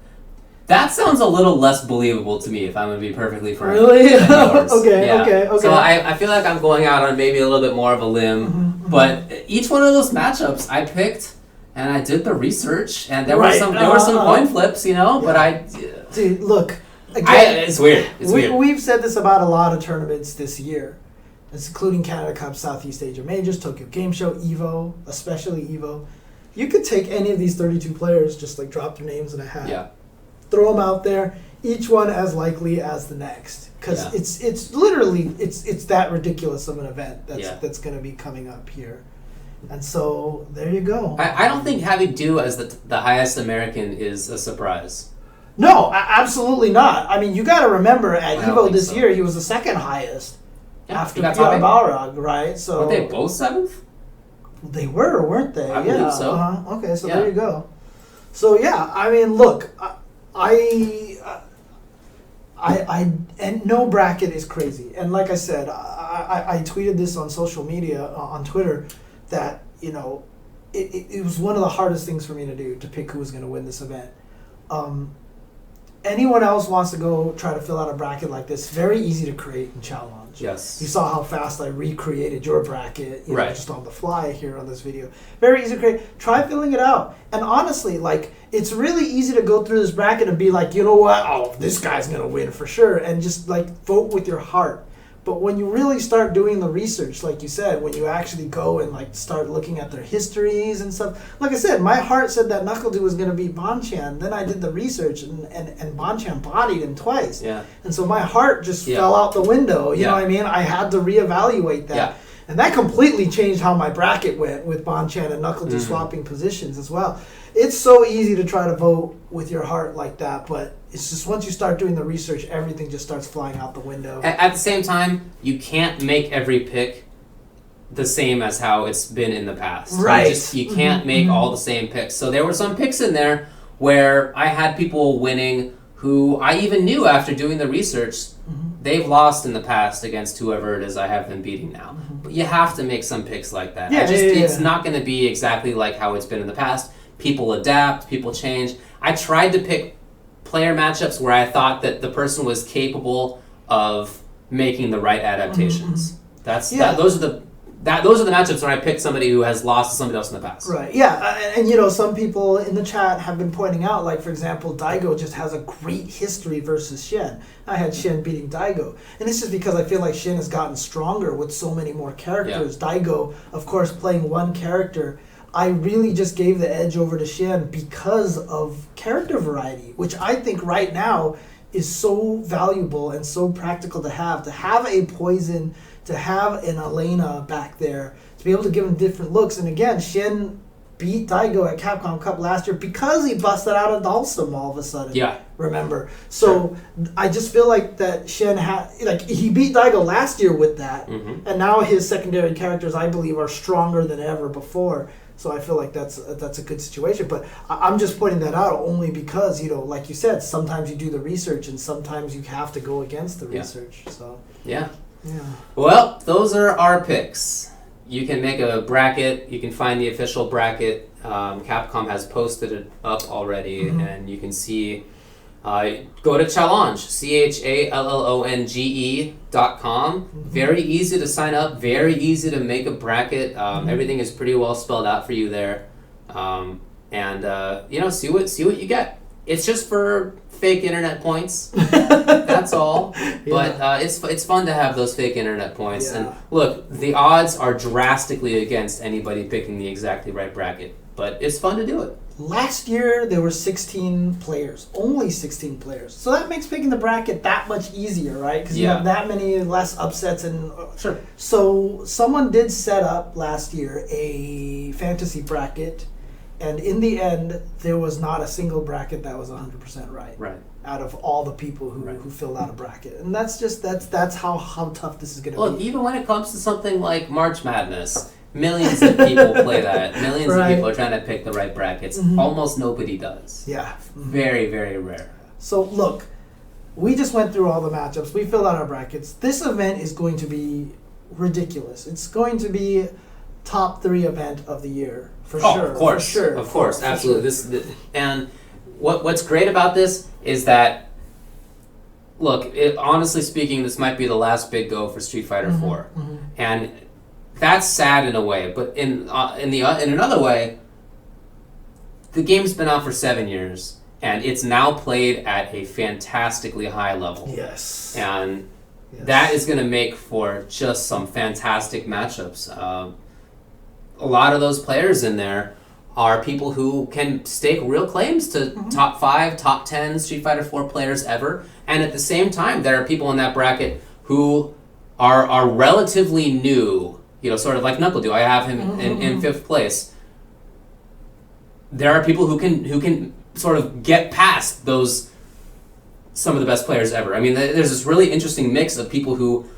That sounds a little less believable to me, if I'm going to be perfectly frank. Really? Okay. So I feel like I'm going out on maybe a little bit more of a limb, but each one of those matchups I picked, and I did the research, and there were some coin flips, but Dude, look. Again, it's weird. Weird. We've said this about a lot of tournaments this year, including Canada Cup, Southeast Asia Majors, Tokyo Game Show, EVO, especially EVO. You could take any of these 32 players, just like drop their names in a hat. Yeah. Throw them out there, each one as likely as the next, because it's literally it's that ridiculous of an event that's going to be coming up here, and so there you go. I don't think having Du as the highest American is a surprise. No, absolutely not. I mean, you got to remember at EVO this year he was the second highest after Balrog, right? So weren't they both seventh? They were, weren't they? I believe so. Okay, so there you go. So yeah, I mean, look. And no bracket is crazy. And like I said, I tweeted this on social media, on Twitter, that, it was one of the hardest things for me to do, to pick who was going to win this event. Anyone else wants to go try to fill out a bracket like this, very easy to create and challenge. Yes. You saw how fast I recreated your bracket, just on the fly here on this video. Very easy to create. Try filling it out. And honestly, it's really easy to go through this bracket and be like, you know what? Oh, this guy's going to win for sure. And just vote with your heart. But when you really start doing the research, like you said, when you actually go and start looking at their histories and stuff, like I said, my heart said that NuckleDu was going to beat Bonchan. Then I did the research, and Bonchan bodied him twice. Yeah. And so my heart just fell out the window. You know what I mean? I had to reevaluate that. Yeah. And that completely changed how my bracket went with Bonchan and NuckleDu swapping positions as well. It's so easy to try to vote with your heart like that, but it's just once you start doing the research, everything just starts flying out the window. At the same time, you can't make every pick the same as how it's been in the past. Right. You can't make all the same picks. So there were some picks in there where I had people winning who I even knew after doing the research, they've lost in the past against whoever it is I have them beating now. But you have to make some picks like that. It's not going to be exactly like how it's been in the past. People adapt, people change. I tried to pick player matchups where I thought that the person was capable of making the right adaptations. Those are the matchups where I picked somebody who has lost to somebody else in the past. Right. Yeah, and some people in the chat have been pointing out, like for example, Daigo just has a great history versus Shen. I had Shen beating Daigo, and it's just because I feel like Shen has gotten stronger with so many more characters. Yeah. Daigo, of course, playing one character. I really just gave the edge over to Shen because of character variety, which I think right now is so valuable and so practical to have a Poison, to have an Elena back there, to be able to give him different looks. And again, Shen beat Daigo at Capcom Cup last year because he busted out a Dhalsim all of a sudden. Yeah. Remember? So I just feel like that Shen he beat Daigo last year with that, and now his secondary characters, I believe, are stronger than ever before. So I feel like that's a good situation. But I'm just pointing that out only because, like you said, sometimes you do the research and sometimes you have to go against the research. So yeah. Well, those are our picks. You can make a bracket. You can find the official bracket. Capcom has posted it up already, and you can see. Go to challenge, CHALLONGE.com. Very easy to sign up, very easy to make a bracket. Everything is pretty well spelled out for you there. See what you get. It's just for fake internet points. That's all. But it's fun to have those fake internet points. And look, the odds are drastically against anybody picking the exactly right bracket. But it's fun to do it. last year there were 16 players, only 16 players. So that makes picking the bracket that much easier, right? Because you have that many less upsets and. Sure. So someone did set up last year a fantasy bracket, and in the end there was not a single bracket that was 100% right. Right. Out of all the people who filled out a bracket, and that's how tough this is going to be. Look, even when it comes to something like March Madness. Millions of people play that. Millions of people are trying to pick the right brackets. Almost nobody does. Yeah. Very, very rare. So, look, we just went through all the matchups. We filled out our brackets. This event is going to be ridiculous. It's going to be top 3 event of the year, for sure. Of course. For sure. Of course, absolutely. And what's great about this is that, look, honestly speaking, this might be the last big go for Street Fighter 4. And that's sad in a way, but in another way, the game's been out for 7 years, and it's now played at a fantastically high level. Yes. And that is going to make for just some fantastic matchups. A lot of those players in there are people who can stake real claims to top 5, top 10 Street Fighter 4 players ever, and at the same time, there are people in that bracket who are relatively new. You know, sort of like Knuckle Do. I have him in 5th place. There are people who can sort of get past some of the best players ever. I mean, there's this really interesting mix of people who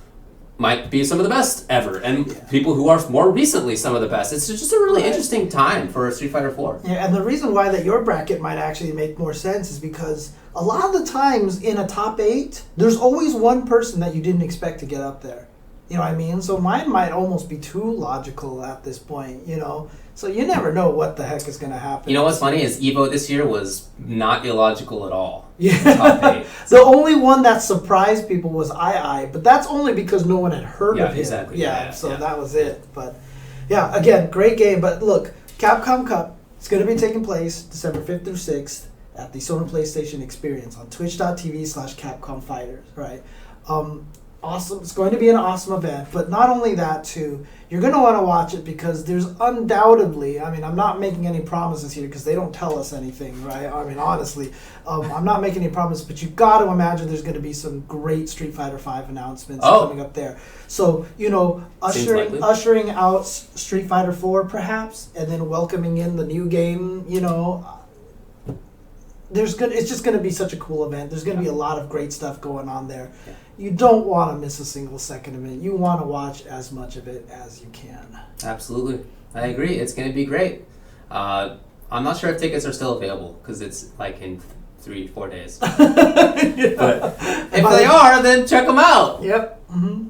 might be some of the best ever, and people who are more recently some of the best. It's just a really interesting time for Street Fighter 4. Yeah, and the reason why that your bracket might actually make more sense is because a lot of the times in a top 8, there's always one person that you didn't expect to get up there. You know what I mean? So mine might almost be too logical at this point, you know? So you never know what the heck is going to happen. You know what's funny is Evo this year was not illogical at all. Yeah. The only one that surprised people was II, but that's only because no one had heard of him. Exactly. Yeah, so that was it. But yeah, again, great game. But look, Capcom Cup is going to be taking place December 5th through 6th at the Sony PlayStation Experience on twitch.tv/Capcom Fighters, right? Awesome. It's going to be an awesome event, but not only that too, you're going to want to watch it because there's undoubtedly, I mean, I'm not making any promises here because they don't tell us anything, right? I mean, honestly, I'm not making any promises, but you've got to imagine there's going to be some great Street Fighter V announcements coming up there. So, you know, ushering out Street Fighter 4 perhaps, and then welcoming in the new game, you know, it's just going to be such a cool event. There's going to be a lot of great stuff going on there. Yeah. You don't want to miss a single second of it. You want to watch as much of it as you can. Absolutely. I agree. It's going to be great. I'm not sure if tickets are still available because it's like in 3-4 days. But if they are, then check them out. Yep.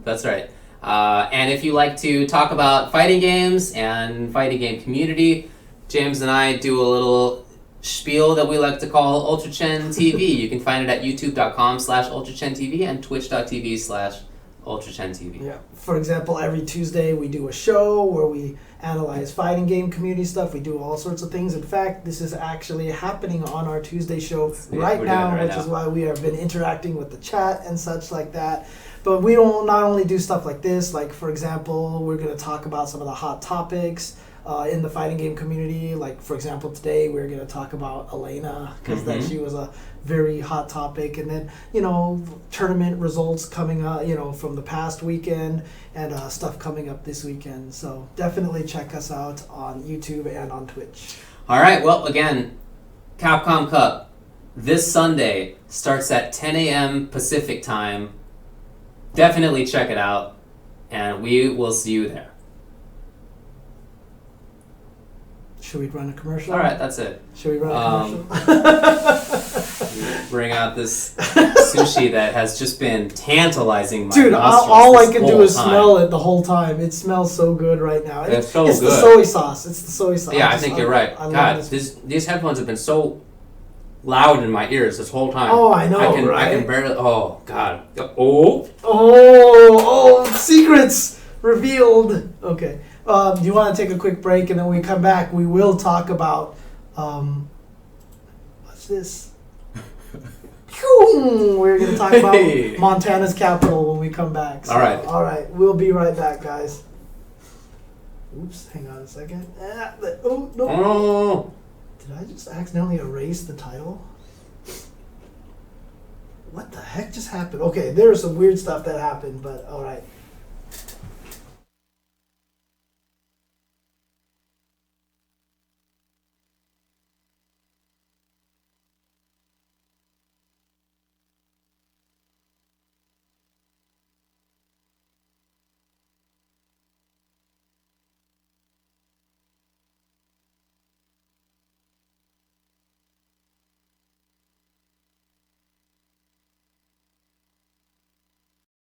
That's right. And if you like to talk about fighting games and fighting game community, James and I do a little spiel that we like to call UltraChenTV. You can find it at youtube.com/UltraChenTV and twitch.tv/UltraChenTV. Yeah. For example, every Tuesday we do a show where we analyze fighting game community stuff. We do all sorts of things. In fact, this is actually happening on our Tuesday show right now, which is why we have been interacting with the chat and such like that. But we don't not only do stuff like this, like for example, we're going to talk about some of the hot topics in the fighting game community. Like, for example, today we're going to talk about Elena, because she was a very hot topic. And then, you know, tournament results coming up, you know, from the past weekend, and stuff coming up this weekend. So definitely check us out on YouTube and on Twitch. All right. Well, again, Capcom Cup this Sunday starts at 10 a.m. Pacific time. Definitely check it out, and we will see you there. Should we run a commercial? All right, that's it. Should we run a commercial? Bring out this sushi that has just been tantalizing my Dude, nostrils all I can do is smell it the whole time. It smells so good right now. It's so good. It's the soy sauce. It's the soy sauce. Yeah, I think you're right. God, these headphones have been so loud in my ears this whole time. Oh, I know, right? I can barely... Oh, God. Oh, secrets revealed. Okay. Do you want to take a quick break, and then when we come back, we will talk about, what's this? We're going to talk about Montana's capital when we come back. So, all right. We'll be right back, guys. Oops, hang on a second. Oh, no. Oh. Did I just accidentally erase the title? What the heck just happened? Okay, there was some weird stuff that happened, but alright.